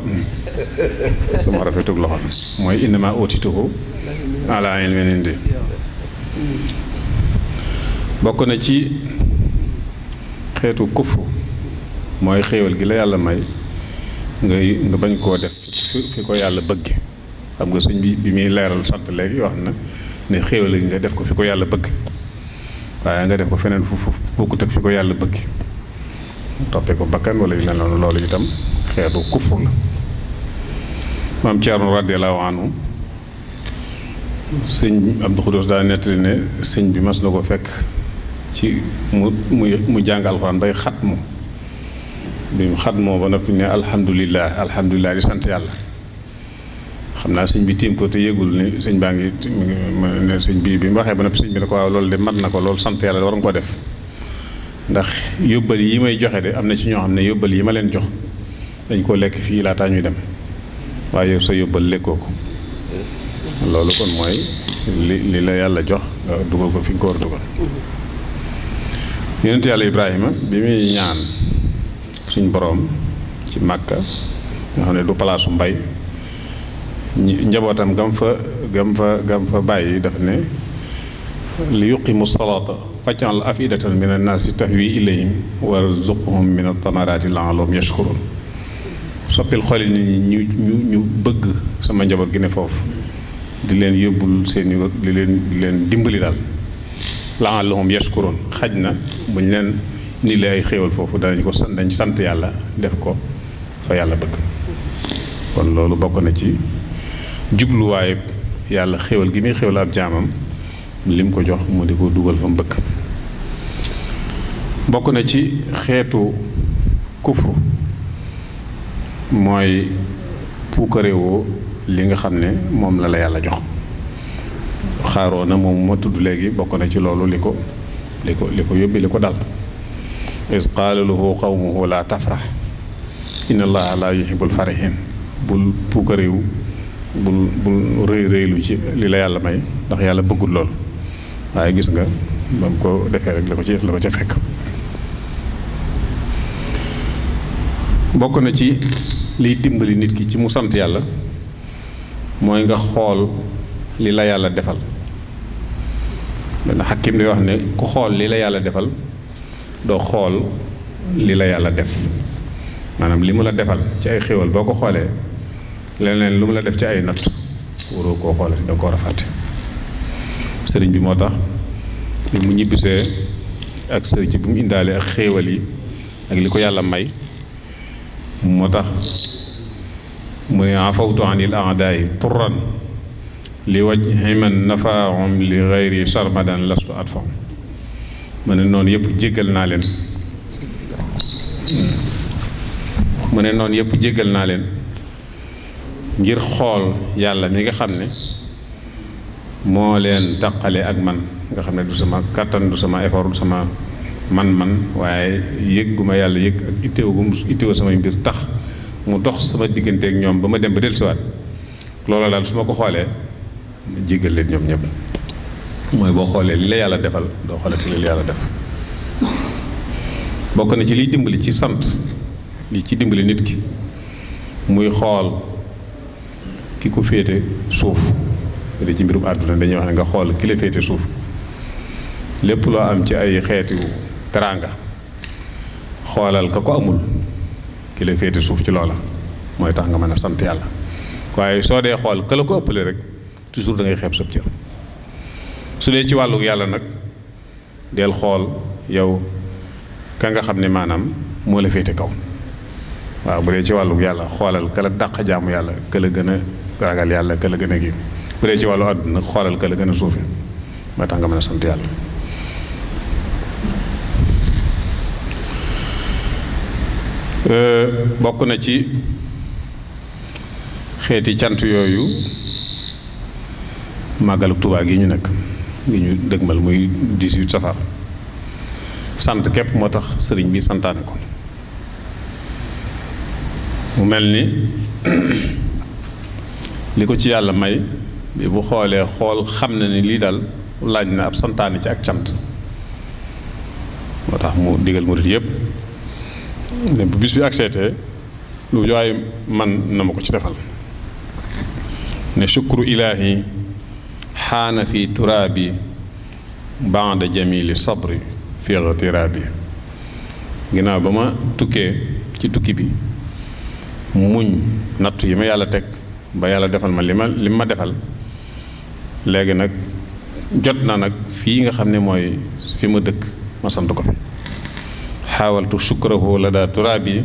sama rafetug loxo la mooy innama utituhu ala ilmin indi bokk na ci xeetu kufru mooy xéewal gi la yàlla may nga bañ koo def fi ko yàlla bëgg xam nga sëñ bi muy leeral sant léegi wax na ne xéewal gi nga def ko fi ko yàlla bëgg waaye nga def ko feneen fu bokkut ak fi ko yàlla bëgg toppee ko bakkan wala yu mel noonu loolu itam xeetu kufru la maam Ceerno radiyallahu anhu sëñ Abdou Xudoos daa nettali ne sëñ bi mas na ko fekk ci mu jàng alxuraan bay xatmu bi mu xatmoo ba noppi ne alhamdulilah di sant yàlla xam naa sëñ bi tiim ko te yëgul ni sëñ baa ngi ne sëñ bi mu waxee ba noppi sëñ bi ne ko waaw loolu de mat na ko loolu sant yàlla war nga ko def ndax yóbbal yi may joxe de am na ci ñoo xam ne yóbbal yi ma leen jox dañ koo lekk fii laataa ñuy dem waaye yow sa yóbbal lekkoo ko loolu kon mooy li la yàlla jox nga dugal ko fi nga ko war a dugal yonent yàlla Ibrahima bi muy ñaan suñ boroom ci Màkka nga xam ne du palaasu mbay njabootam gam fa bàyyi daf ne li yuqimu salaata faj'al afidatan min annaasi tahwi ilayhim warzuqhum min ath-thamaraati la'allahum yashkurun soppil xoli nit ñi ñu bëgg sama njaboot gi ne foofu di leen yóbbul seeni di leen dimbali daal la'allahum yashkurun xaj na buñ leen indilee ay xéewal foofu dañ sant yàlla def ko fa yàlla bëgg. kon loolu bokk na ci jubluwaayu yàlla xéewal gi muy xéewal ab jaamam lim ko jox mu di ko dugal fa mu bëgg. bokk na ci xeetu kufru mooy puukarewoo li nga xam ne moom la yàlla jox. Xaaroona moom ma tudd léegi bokk na ci loolu li ko yóbbi li ko dal. is qaala lahu qawmuhu laa tafrax inna allaha laa yuhibbul farihin bul puukarewu bul rëylu ci li la yàlla may ndax yàlla bëggul lool. waaye gis nga ba mu ko defee rek la ko ca fekk. bokk na ci liy dimbali nit ki ci mu sant yàlla mooy nga xool li la yàlla defal. benn xakim di wax ne ku xool li la yàlla defal doo xool li la yàlla def. maanaam li mu la defal ci ay xéwal boo ko xoolee leneen lu mu la def ci ay natt waroo koo xoolati da nga ko war a fàtte. sëriñ bi moo tax bi mu ñibbisee ak sëriñ ci bi mu indaale ak xéewal yi ak li ko yàlla may moo tax mu ne afawtu anil a'daa'i turran li wajhi man nafaahum li gayri sarmadan lastu adfa. mu ne noonu yëpp jéggal naa leen ngir xool yàlla mi nga xam ne moo leen taqale ak man nga xam ne du sama kàttan du sama effort du sama man-man waaye yëg gu ma yàlla yëg ak itteewu samay mbir tax mu dox sama diggante ak ñoom ba ma dem ba dellusiwaat. loolu daal su ma ko xoolee ma jéggal leen ñoom ñëpp. mooy boo xoolee li la yàlla defal doo xoolati li la yàlla def. bokk na ci liy dimbali ci sant li ci dimbali nit ki muy xool ki ko féete suuf. da ci mbirum àdduna dañuy wax ne nga xool ki la féete suuf lépp loo am ci ay xeeti teraanga xoolal ka ko amul ki la féete suuf ci loola mooy tax nga mën a sant yàlla. waaye soo dee xool ka la ko ëppale rek toujours da ngay xeeb sab cër. su dee ci wàllu yàlla nag del xool yow ka nga xam ne maanaam moo la féete kaw. waaw bu dee ci wàllu yàlla xoolal ka la dàq jaamu yàlla ka la gën a ragal yàlla ka la gën a gi. bu dee ci wàllu àdduna xoolal ka la gën a suufe moo tax nga mën a sant yàlla. bokk na ci xeeti cant yooyu màggalu Tuubaa gi ñu nekk gi ñu dëgmal muy 18 safar sant képp moo tax sëriñ bi santaane ko. mu mel ni li ko ci yàlla may bi bu xoolee xool xam na ni lii daal laaj na ab santaane ci ak cant moo tax mu digal murit yëpp ne bu bis bi ak seetee lu waaye man na ma ko ci defal. ne shukru ilaahi xaana fi turaabi ba'da jamili sabri fi ghtiraabi. ginnaaw ba ma tukkee ci tukki bi muñ nattu yi ma yàlla teg ba yàlla defal ma li ma defal léegi nag jot na nag fii nga xam ne mooy fi ma dëkk ma sant ko fi. xaawaltu shukrahu la daa turaabi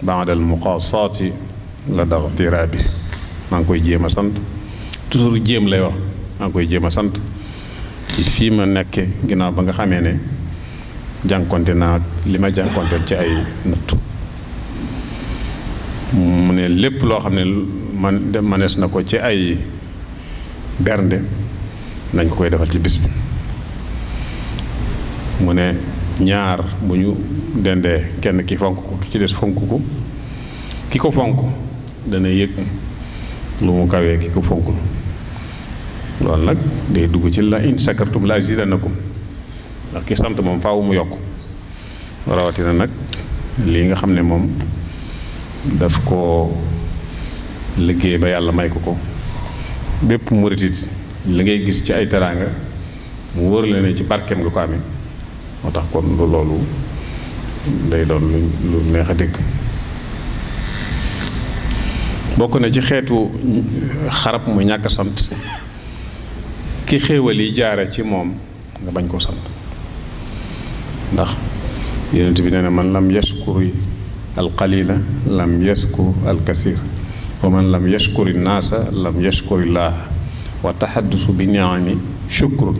ba'dal muqaasaati la daa ghtiraabi. maa ngi koy jéem a sant toujours jéem lay wax maa ngi koy jéem a sant ci fii ma nekke ginnaaw ba nga xamee ne jànkonte naa li ma jànkonteel ci ay nattu. mu ne lépp loo xam ne manees na ko ci ay bernde nañ ko koy defal ci bis bi. mu ne ñaar bu ñu dendee kenn ki fonk ko ki ci des fonk ko ki ko fonk dana yëg lu mu kawee ki ko fonkul. loolu nag day dugg ci la in shakartum la azidannakum ndax ki sant moom faaw mu yokk rawatina nag lii nga xam ne moom daf ko liggéey ba yàlla may ko bépp murit it li ngay gis ci ay teraanga mu wóor la ne ci barkeem nga ko amee moo tax kon loolu day doon lu neex a dégg. bokk na ci xeetu xarab muy ñàkk sant ki xéewal yi jaare ci moom nga bañ koo sant ndax yonent bi nee na man lam yashkuri alqalila lam yashkur alkasir wa man lam yashkuri naasa lam yashkuri llaaha wa taxaddusu bi niami shukrun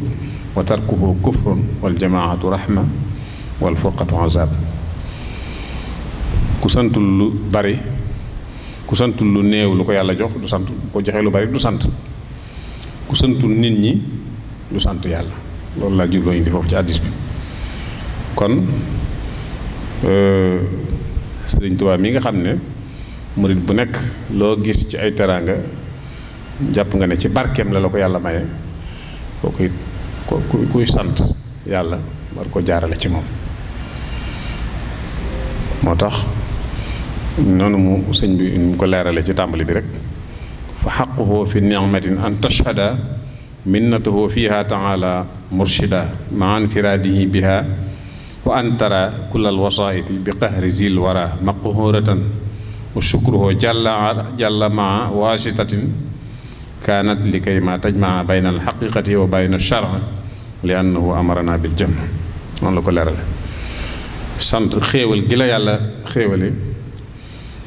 wa tarkuhu kufrun wal jamaatu rahma wal furqatu azab ku santul lu bari ku santul lu néew lu ko yàlla jox du sant bu ko joxee lu bari du sant ku santul nit ñi du sant yàlla loolu laa jubloo indi foofu ci hadiis bi kon Sëriñ Tuubaa mi nga xam ne murit bu nekk loo gis ci ay teraanga jàpp nga ne ci barkeem la ko yàlla maye kooku it kuy sant yàlla war ko jaarale ci moom moo tax noonu mu sëñ bi ñu ko leerale ci tàmbali bi rek fa xaquhu fi nicmatin an tashhada minnatuhu fiha taala murshida ma infiradihi biha wa an tara kulla alwasaiti bi qahri zil wara maqhuratan wa shukruhu jalla maa wasitatin kaanat li kay ma tajmaa bayna alxaqiqati wa bayna alchar li annahu amarana bil jam noonu la ko leerale sant xéewal gi la yàlla xéewale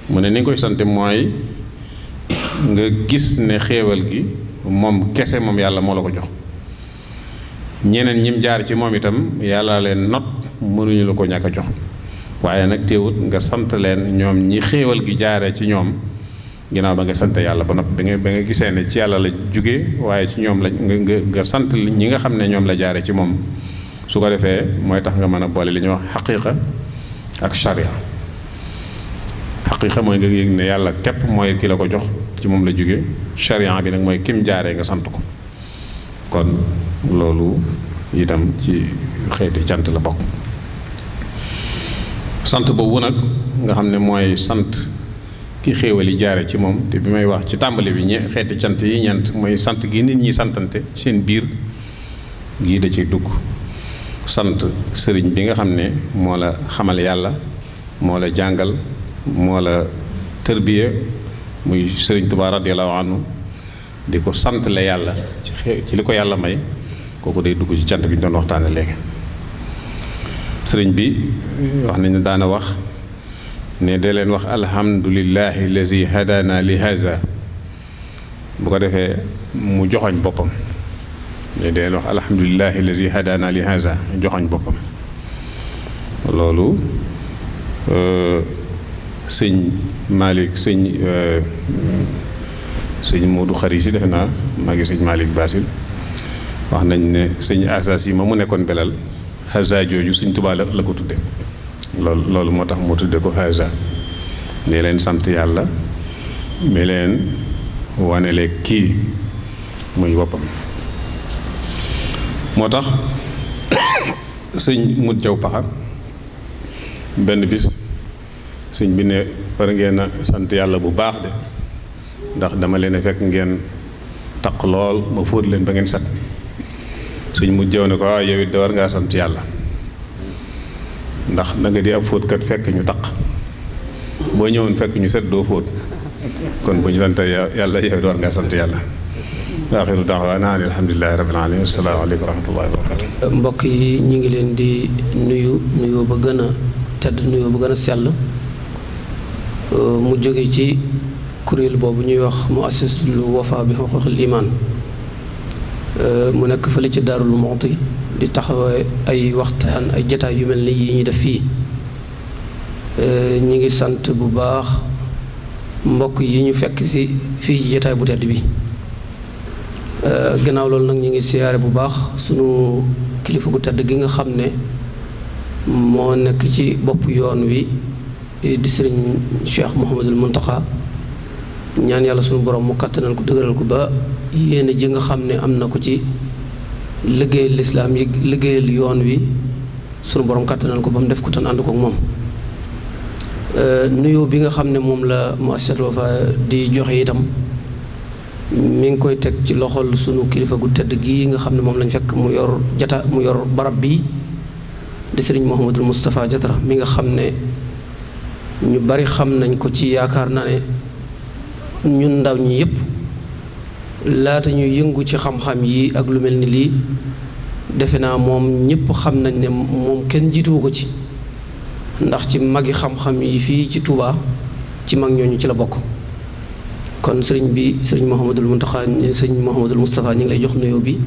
mu ne ni nga koy sante mooy nga gis ne xéewal gi moom kese moom yàlla moo la ko jox ñeneen ñim jaar ci moom itam yàlla leen not mënuñu la ko ñàkk a jox waaye nag teewut nga sant leen ñoom ñi xéewal gi jaaree ci ñoom ginnaaw ba nga sant yàlla ba noppi ba nga gisee ne ci yàlla la jóge waaye ci ñoom la nga sant ñi nga xam ne ñoom la jaare ci moom su ko defee mooy tax nga mën a boole li ñuy wax xaqiiqa ak sharia xaqiiqa mooy nga yëg ne yàlla képp mooy ki la ko jox ci moom la jóge sharia bi nag mooy kim jaaree nga sant ko kon loolu itam ci xeeti cant la bokk sant boobu nag nga xam ne mooy sant ki xéewal yi jaare ci moom te bi may wax ci tàmbali bi xeeti cant yi ñeent mooy sant gi nit ñi santante seen biir gii da ciy dugg sant sëriñ bi nga xam ne moo la xamal yàlla moo la jàngal moo la tërbiya muy sëriñ Tuubaa radiyallaahu anhu di ko sant la yàlla ci li ko yàlla may kooku day dugg ci cant gi ñu doon waxtaane léegi sëriñ bi wax nañu daana wax ne dee leen wax alhamdulillahi lazi hadana li haza bu ko defee mu joxoñ boppam ne dee leen wax alhamdulillahi lazi hadana li haza joxoñ boppam loolu sëñ Malick sëñ Modou Xari si defe naa maa ngi sëñ Malick Basil wax nañ ne sëñ Asas yi ma mu nekkoon belal haza jooju sëñ Tuubaa la ko tudde loolu moo tax moo tudde ko haza ne leen sant yàlla mi leen wanele kii muy boppam moo tax sëñ Mut Jaw Paxa benn bis sëñ bi ne war ngeen a sant yàlla bu baax de ndax dama leen a fekk ngeen taq lool ma fóot leen ba ngeen set sëñ Mut Jaw ne ko waaw yow it da war ngaa sant yàlla ndax da nga di ab fóotkat fekk ñu taq boo ñëwoon fekk ñu set doo fóot kon bu ñu sant yàlla yow it war ngaa sant yàlla waaxiru da'waana ani alhamdulillahi rabbil alamin assalaamu aleykum wa rahmatullahi wa barakatuh mbokk yi ñu ngi leen di nuyoo ba gën a tedd nuyoo ba gën a sell mu jóge ci kuréel boobu ñuy wax muassasatul Wafa bi xuquuqil iman mu nekk fële ci Daarul Muxti di taxawee ay waxtaan ay jataay yu mel ni yi ñuy def fii ñi ngi sant bu baax mbokk yi ñu fekk si fii ci jataay bu tedd bi gannaaw loolu nag ñu ngi siyaare bu baax sunu kilifa gu tedd gi nga xam ne moo nekk ci bopp yoon wi di sëriñ Cheikh Mouhamadul Muntaxa ñaan yàlla sunu borom mu kàttanal ko dëgëral ko ba yéene ji nga xam ne am na ko ci liggéeyal lislaam yi liggéeyal yoon wi sunu borom kàttanal ko ba mu def ko tan ànd ko ak moom nuyoo bi nga xam ne moom la muassasatul Wafa di joxe itam mi ngi koy teg ci loxol sunu kilifa gu tedd gii nga xam ne moom lañ fekk mu yor barab bii di sëriñ Mouhamadul Moustapha Diatara mi nga xam ne ñu bari xam nañ ko ci yaakaar naa ne ñun ndaw ñi yépp laata ñuy yëngu ci xam-xam yi ak lu mel ni lii defe naa moom ñëpp xam nañ ne moom kenn jiituwu ko ci ndax ci magi xam-xam yi fii ci Touba ci mag ñooñu ci la bokk. kon sëriñ Mouhamadul Mountakha sëriñ Mouhamadul Moustapha ñu ngi lay jox nuyoo bi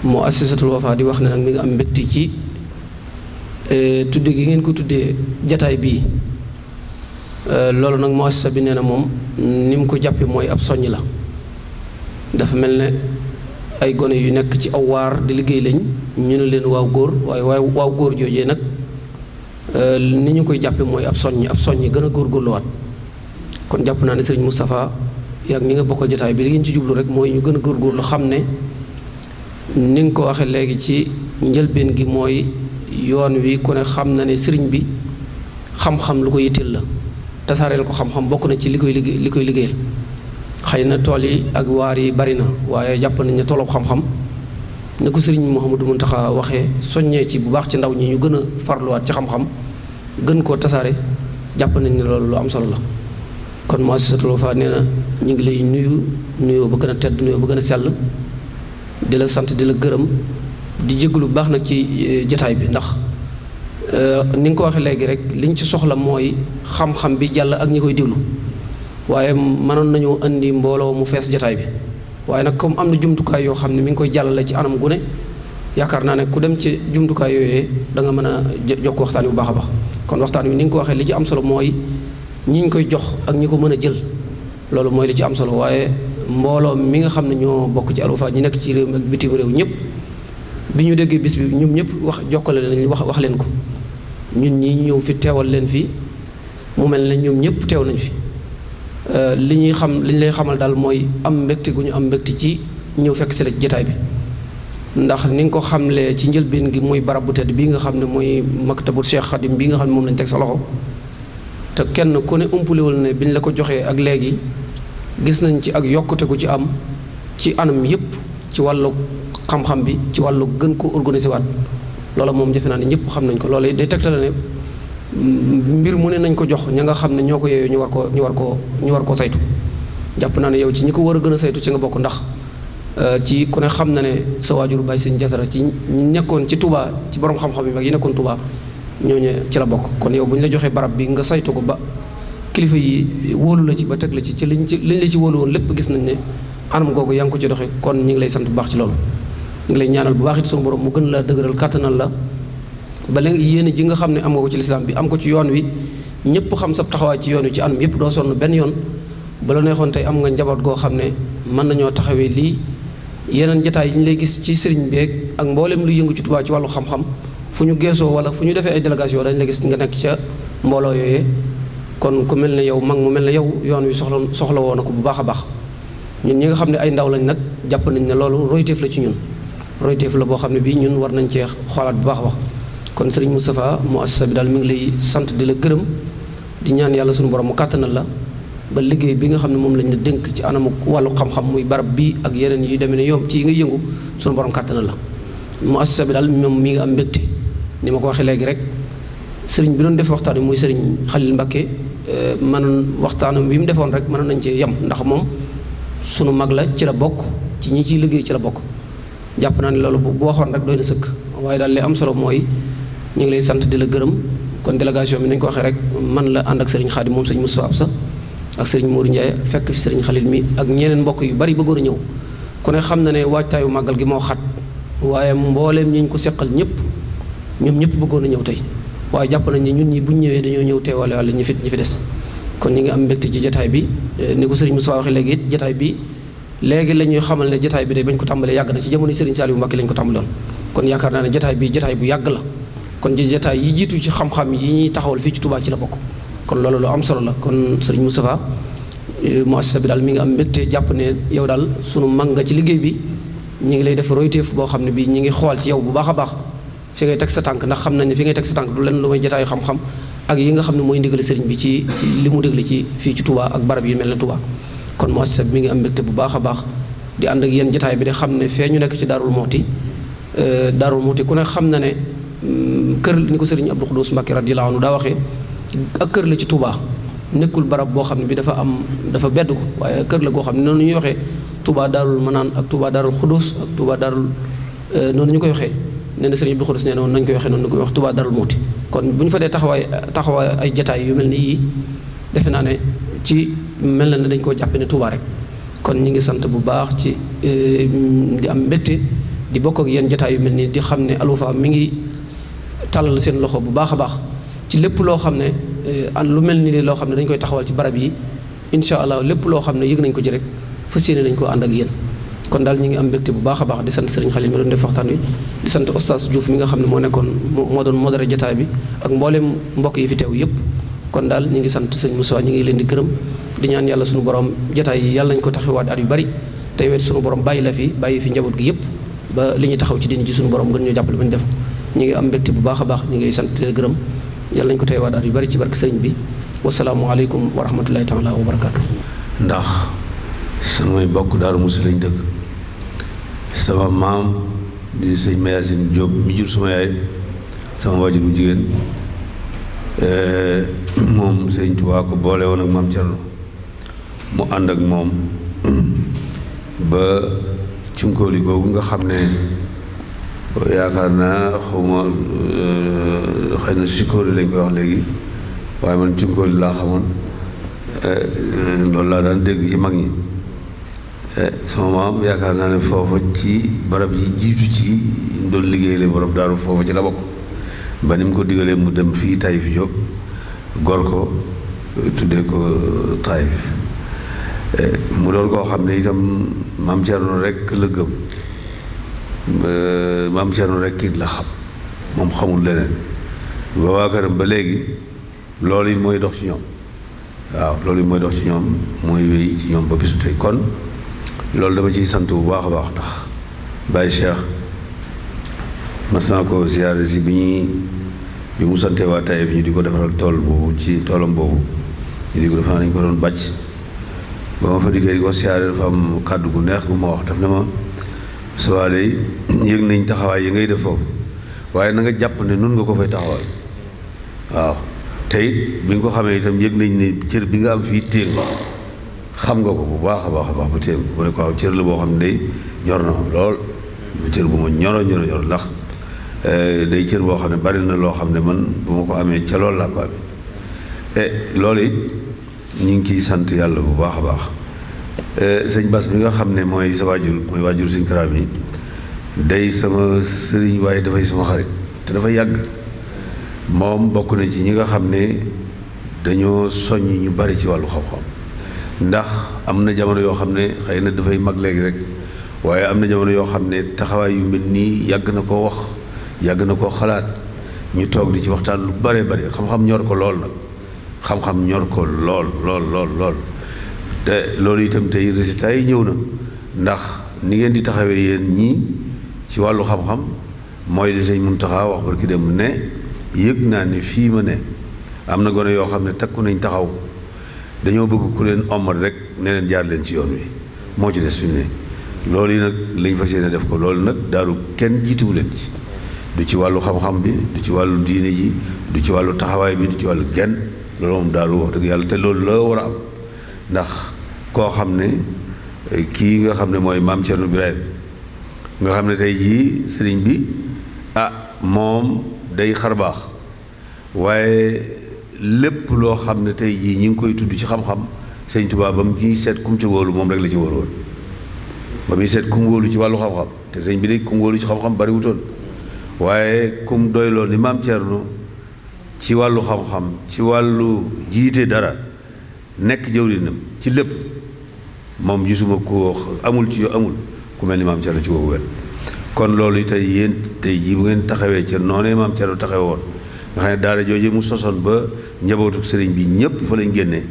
moo Assasatul Wafa di wax ne nag mi ngi am mbégte ci tudde gi ngeen ko tuddee jataay bii. loolu nag moo assasa bi nee na moom ni mu ko jàppe mooy ab soññ la. dafa mel ne ay gone yu nekk ci aw waar di liggéey lañ ñu ne leen waaw góor waaye waaw góor joojee nag ni ñu koy jàppe mooy ab soññ gën a góorgóorluwaat. kon jàpp naa ne sëriñ Moustapha yaag ñi nga bokkal jotaay bi li ngeen ci jublu rek mooy ñu gën a góorgóorlu xam ne ni nga ko waxee léegi ci njëlbeen gi mooy yoon wi ku ne xam na ne sëriñ bi xam-xam lu ko yitteel la tasaareel ko xam-xam bokk na ci li koy liggéeyal. xëy na tool yi ak waar yi bari na waaye jàpp nañ ne toolub xam-xam ne ko sëriñ Mouhamadou Mountakha waxee soññee ci bu baax ci ndaw ñi ñu gën a farluwaat ci xam-xam gën koo tasaare jàpp nañ ne loolu lu am solo la. kon Assasatul Wafa nee na ñu ngi lay nuyoo ba gën a tedd nuyoo ba gën a sell di la sant di la gërëm di jégalu bu baax nag ci jataay bi ndax ni nga ko waxee léegi rek liñ ci soxla mooy xam-xam bi jàll ak ñi koy déglu. waaye mënoon nañoo indi mbooloo mu fees jataay bi waaye nag comme am na jumtukaay yoo xam ne mi ngi koy jàllale ci anam gu ne yaakaar naa ne ku dem ci jumtukaay yooyee da nga mën a jokk waxtaan wi bu baax a baax. kon waxtaan wi ni nga ko waxee li ci am solo mooy ñi ñu koy jox ak ñi ko mën a jël loolu mooy li ci am solo waaye mbooloo mi nga xam ne ñoo bokk ci Al Wafa ñi nekk ci réew mi ak bitim réew ñëpp bi ñu déggee bis bi ñoom ñëpp jokkale leen wax leen ko ñun ñi ñëw fi teewal leen fi mu mel ne ñoom ñëpp teew nañ fi. li ñu lay xamal daal mooy am mbégte gu ñu am mbégte ci ñëw fekk si la ci jotaay bi ndax ni nga ko xamlee ci njëlbeen gi muy barab bu tedd bii nga xam ne mooy maktabul Cheikh Khadim bii nga xam ne moom lañ teg sa loxo te kenn ku ne umpulewul ne biñ la ko joxee ak léegi gis nañ ci ak yokkute gu ci am ci anam yëpp ci wàllu xam-xam bi ci wàllu gën ko organiser waat loola moom defe naa ne ñëpp xam nañ ko loolu day tegtale ne mbir mu ne nañ ko jox ña nga xam ne ñoo ko yeeyoo ñu war koo saytu. jàpp naa ne yow ci ñi ko war a gën a saytu ci nga bokk ndax ci ku ne xam na ne sa waajur Baye Sëñ Jatara ci ñi nekkoon ci Touba ci borom xam-xam yi mag yi nekkoon Touba ñooñu ci la bokk. kon yow bu ñu la joxee barab bi nga saytu ko ba kilifa yi wóolu la ci ba teg la ci liñ la ci wóolu woon lépp gis nañ ne anam googu yaa ngi ko ci doxee kon ñu ngi lay sant bu baax ci loolu. ñu ngi lay ñaanal bu baax it suñu borom mu gën la dëgëral kàttanal la ba léegi yéene ji nga xam ne am nga ko ci lislaam bi am ko ci yoon wi ñëpp xam sa taxawaay ci yoon wi ci anam yëpp doo sonn benn yoon ba la neexoon tey am nga njaboot goo xam ne mën nañoo taxawee lii yeneen jataay yi ñu lay gis ci sëriñ beeg ak mboolem lu yëngu ci Tuubaa ci wàllu xam-xam fu ñu geesoo wala fu ñu defee ay délégation dañ la gis nga nekk ca mbooloo yooyee kon ku mel ne yow mag mu mel ne yow yoon wi soxla woon na ko bu baax a baax ñun ñi nga xam ne ay ndaw lañ nag jàpp nañ ne loolu royteef la ci ñun royteef la boo xam ne bii ñun war nañ cee xoolaat bu baax a baax kon sëriñ Moustapha mu assasa bi daal mi ngi lay sant di la gërëm di ñaan yàlla suñu borom mu kàttanal la ba liggéey bi nga xam ne moom lañ la dénk ci anamu wàllu xam-xam muy barab bii ak yeneen yu demee ne yow ci yi nga yëngu suñu borom kàttanal la mu assasa bi daal moom mi nga am mbégte ni ma ko waxee léegi rek sëriñ bi doon def waxtaan wi muy sëriñ Xalil Mbakke man waxtaanam bi mu defoon rek mënoon nañ cee yem ndax moom sunu mag la ci la bokk ci ñi ciy liggéey ci la bokk jàpp naa ne loolu bu waxoon rek doy na sëkk waaye daal li am solo mooy ñu ngi lay sant di la gërëm kon délégation bi nañ ko waxee rek man la ànd ak sëriñ Xaadim moom sëriñ Moustapha Absa ak sëriñ Mourou Ndiaye fekk fi sëriñ Xalil mi ak ñeneen mbokk yu bari bëggoon a ñëw ku ne xam na ne waajtaayu màggal gi moo xat waaye mbooleem ñi ñu ko seqal ñoom ñëpp bëggoon a ñëw tey waaye jàpp nañ ne ñun ñi buñ ñëwee dañoo ñëw teewale wala ñi fi des kon ñi ngi am mbégte ci jataay bi ni ko sëriñ Moustapha waxee léegi it jataay bi léegi la ñuy xamal ne jataay bi day bañ ko tàmbalee yàgg na ci jamono sëriñ Saliou Mbacké lañ ko tàmbaloon kon yaakaar naa ne jataay bi jataay bu yàgg la kon ci jataay yi jiitu ci xam-xam yi ñuy taxawal fii ci Touba ci la bokk kon loolu lu am solo la kon sëriñ Moustapha muassasa bi daal mi ngi am mbégte jàpp ne yow daal sunu mag nga ci liggéey bi ñi ngi lay def royteef boo xam ne bii ñi ngi xool ci yow bu baax a baax fi ngay teg sa tànk ndax xam nañ ne fi ngay teg sa tànk du leen lu may jataayu xam-xam ak yi nga xam ne mooy ndigali sëriñ bi ci li mu dégle ci fii ci Touba ak barab yi mel ne Touba kon muassasa bi mi ngi am mbégte bu baax a baax di ànd ak yéen jataay bi de xam ne fee ñu nekk ci Daarul Muxti ku ne xam na ne kër ni ko sëriñ Abdou Khoudous Mbacké radiyallahu anhu daa waxee ak kër la ci Touba nekkul barab boo xam ne bi dafa bedd ko waaye kër la goo xam ne noonu ñuy waxee Touba Daarul Manaan ak Touba Daarul Xudus ak Touba Daarul noonu ñu koy waxee nee na Sëriñ Abdou Xudus nee na woon nañu koy waxee noonu ñu koy wax Touba Daarul Muuti kon bu ñu fa dee taxawaay ay jataay yu mel ni yii defe naa ne ci mel na ne dañ koo jàppe ne Touba rek kon ñi ngi sant bu baax ci di am mbégte di bokk ak yéen jataay yu mel nii di xam ne Al Wafa mi ngi tàllal seen loxo bu baax a baax ci lépp loo xam ne lu mel ni loo xam ne dañ koy taxawal ci barab yi incha allah lépp loo xam ne yëg nañ ko ci rek fas yéene nañ koo ànd ak yéen kon daal ñu ngi am mbégte bu baax a baax di sant Serigne Khalil mi doon def waxtaan wi di sant Oustaz Diouf mi nga xam ne moo doon modéré jotaay bi ak mbooleem mbokk yi fi teew yëpp kon daal ñu ngi sant sëñ Moussa ñu ngi leen di gërëm di ñaan yàlla suñu borom jotaay yi yàlla nañ ko taxawaat at yu bari tey wet suñu borom bàyyi la fi bàyyi fi njaboot gi yëpp ba li ñuy taxaw ci diini ci suñu borom gën ñu jàppale ba ñu def ñu ngi am mbégte bu baax a baax ñu ngi sant di leen gërëm yàlla nañ ko teewaat at yu bari ci barke sëriñ bi wasalaamualeykum wa rahmatullahi taala wa barakaatu. ndax samay bokk Daaru Musi lañ dëkk sama maam di sëñ Mayasin Diop mi jur sama yaay sama waajur bu jigéen moom sëñ Tuubaa ko boole woon ak maam Cerno mu ànd ak moom ba cunkóoli googu nga xam ne yaakaar naa xawma xëy na sikóoli lañ koy wax léegi waaye man cunkóoli laa xamoon loolu laa daan dégg ci mag ñi sama maam yaakaar naa ne foofa ci barab yi jiitu ci doon liggéeyale borom daaru foofa ci la bokk ba ni mu ko digalee mu dem fii Taïf Diop gor ko tuddee ko Taïf mu doon koo xam ne itam maam Cerno rek la gëm maam Cerno rek kiit la xam moom xamul leneen ba waa këram ba léegi loolu yi mooy dox ci ñoom waaw loolu yi mooy dox ci ñoom mooy wéy ci ñoom ba bisu tey kon loolu dama ciy sant bu baax a baax ndax Baye Cheikh mas naa ko ziyaare si bi mu sante waa Taïf ñu di ko defaral tool boobu ci toolam boobu ñu di ko defal nañ ko doon bàcc ba ma fa diggee di ko siyaare dafa am kàddu gu neex gu ma wax daf ne ma suwaale yi yëg nañ taxawaay yi ngay def foofu waaye na nga jàpp ne nun nga ko fay taxawal waaw te it bi nga ko xamee itam yëg nañ ne cër bi nga am fii téel xam nga ko bu baax a baax a baax ba téel ko ne ko waaw cër la boo xam ne day ñor na ma lool cër bu ma ñoro ndax day cër boo xam ne bari na loo xam ne man bu ma ko amee ca loolu laa ko amee loolu it ñu ngi ciy sant yàlla bu baax a baax sëñ Bass mi nga xam ne mooy sa waajur mooy waajur sëñ Karaam yi day sama sëriñ waaye dafay sama xarit te dafa yàgg moom bokk na ci ñi nga xam ne dañoo soññ ñu bari ci wàllu xam-xam ndax am na jamono yoo xam ne xëy na dafay mag léegi rek waaye am na jamono yoo xam ne taxawaay yu mel nii yàgg na koo wax yàgg na koo xalaat ñu toog di ci waxtaan lu bare bare xam-xam ñor ko lool nag xam-xam ñor ko lool te loolu itam tey résultats yi ñëw na ndax ni ngeen di taxawee yéen ñii ci wàllu xam-xam mooy li sëñ Muntaxa wax barki dem ne yëg naa ne fii ma ne am na gone yoo xam ne takku nañ taxaw dañoo bëgg ku leen omat rek ne leen jaar leen ci yoon wi moo ci des fi mu ne loolu yi nag lañ fas yéene def ko loolu nag daaru kenn jiituwu leen ci du ci wàllu xam-xam bi du ci wàllu diine ji du ci wàllu taxawaay bi du ci wàllu genn loolu moom daaru wax dëgg yàlla te loolu la war a am ndax koo xam ne kii nga xam ne mooy maam Cerno Birahim nga xam ne tey jii sëriñ bi moom day xar baax waaye lépp loo xam ne tey jii ñi ngi koy tudd ci xam-xam sëñ Tuubaa ba mu ciy seet kum ci wóolu moom rek la ci wóolu woon ba muy seet kum wóolu ci wàllu xam-xam te sëñ bi de kum wóolu ci xam-xam bariwutoon waaye kum doyloo ni maam Cerno ci wàllu xam-xam ci wàllu jiite dara nekk jëwrinam ci lépp moom gisuma ko amul ci amul ku mel ni maam Cerno ci woowu wet kon loolu tey yéen tey jii bu ngeen taxawee ca noonee maam Cerno taxawe woon nga xam ne daara jooju mu sosoon ba njabootu sëriñ bi ñëpp fa lañ génnee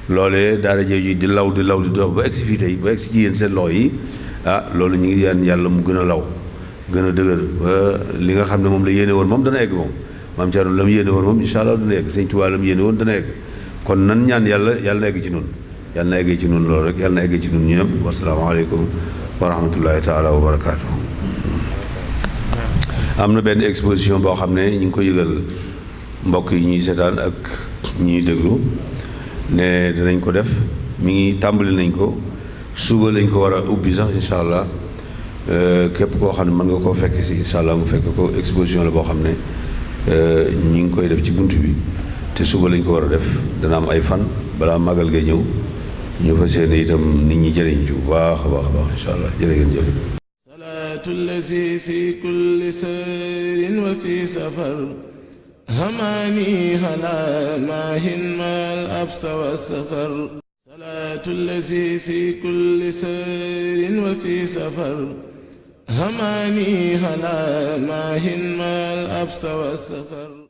loolee daara jooju di law di dox ba egsi fii tey ba egsi ci yéen seen loxo yi loolu ñu ngi yaan yàlla mu gën a law gën a dëgër ba li nga xam ne moom la yéene woon moom dana egg moom maam Cerno la mu yéene woon moom incha allah dana egg sëñ Tuubaa la mu yéene woon dana egg kon nan ñaan yàlla na egg ci nun yàlla na eggee ci nun loolu rek yàlla na eggee ci nun ñu ñëpp wasalaamaaleykum wa rahmatullahi taala wa barakaatu. am na benn exposition boo xam ne ñu ngi ko yëgal mbokk yi ñuy seetaan ak ñuy déglu ne dinañ ko def mi ngi tàmbali nañ ko suba lañ ko war a ubbi sax incha allah képp koo xam ne mën nga koo fekk si incha allah mu fekk ko exposition la boo xam ne ñi ngi koy def ci bunt bi te suba lañ ko war a def dana am ay fan balaa magal ga ñëw ñu fas yéene itam nit ñi jëriñ ci bu baax a baax a baax incha allah jërë ngeen jëf. salaatu allazi fi kulli sayrin wa fi safar hamaani hala maahin maal absa wa safar salaatu allazi fi kulli sayrin wa fi safar hamaani hala maahin maal absa wa safar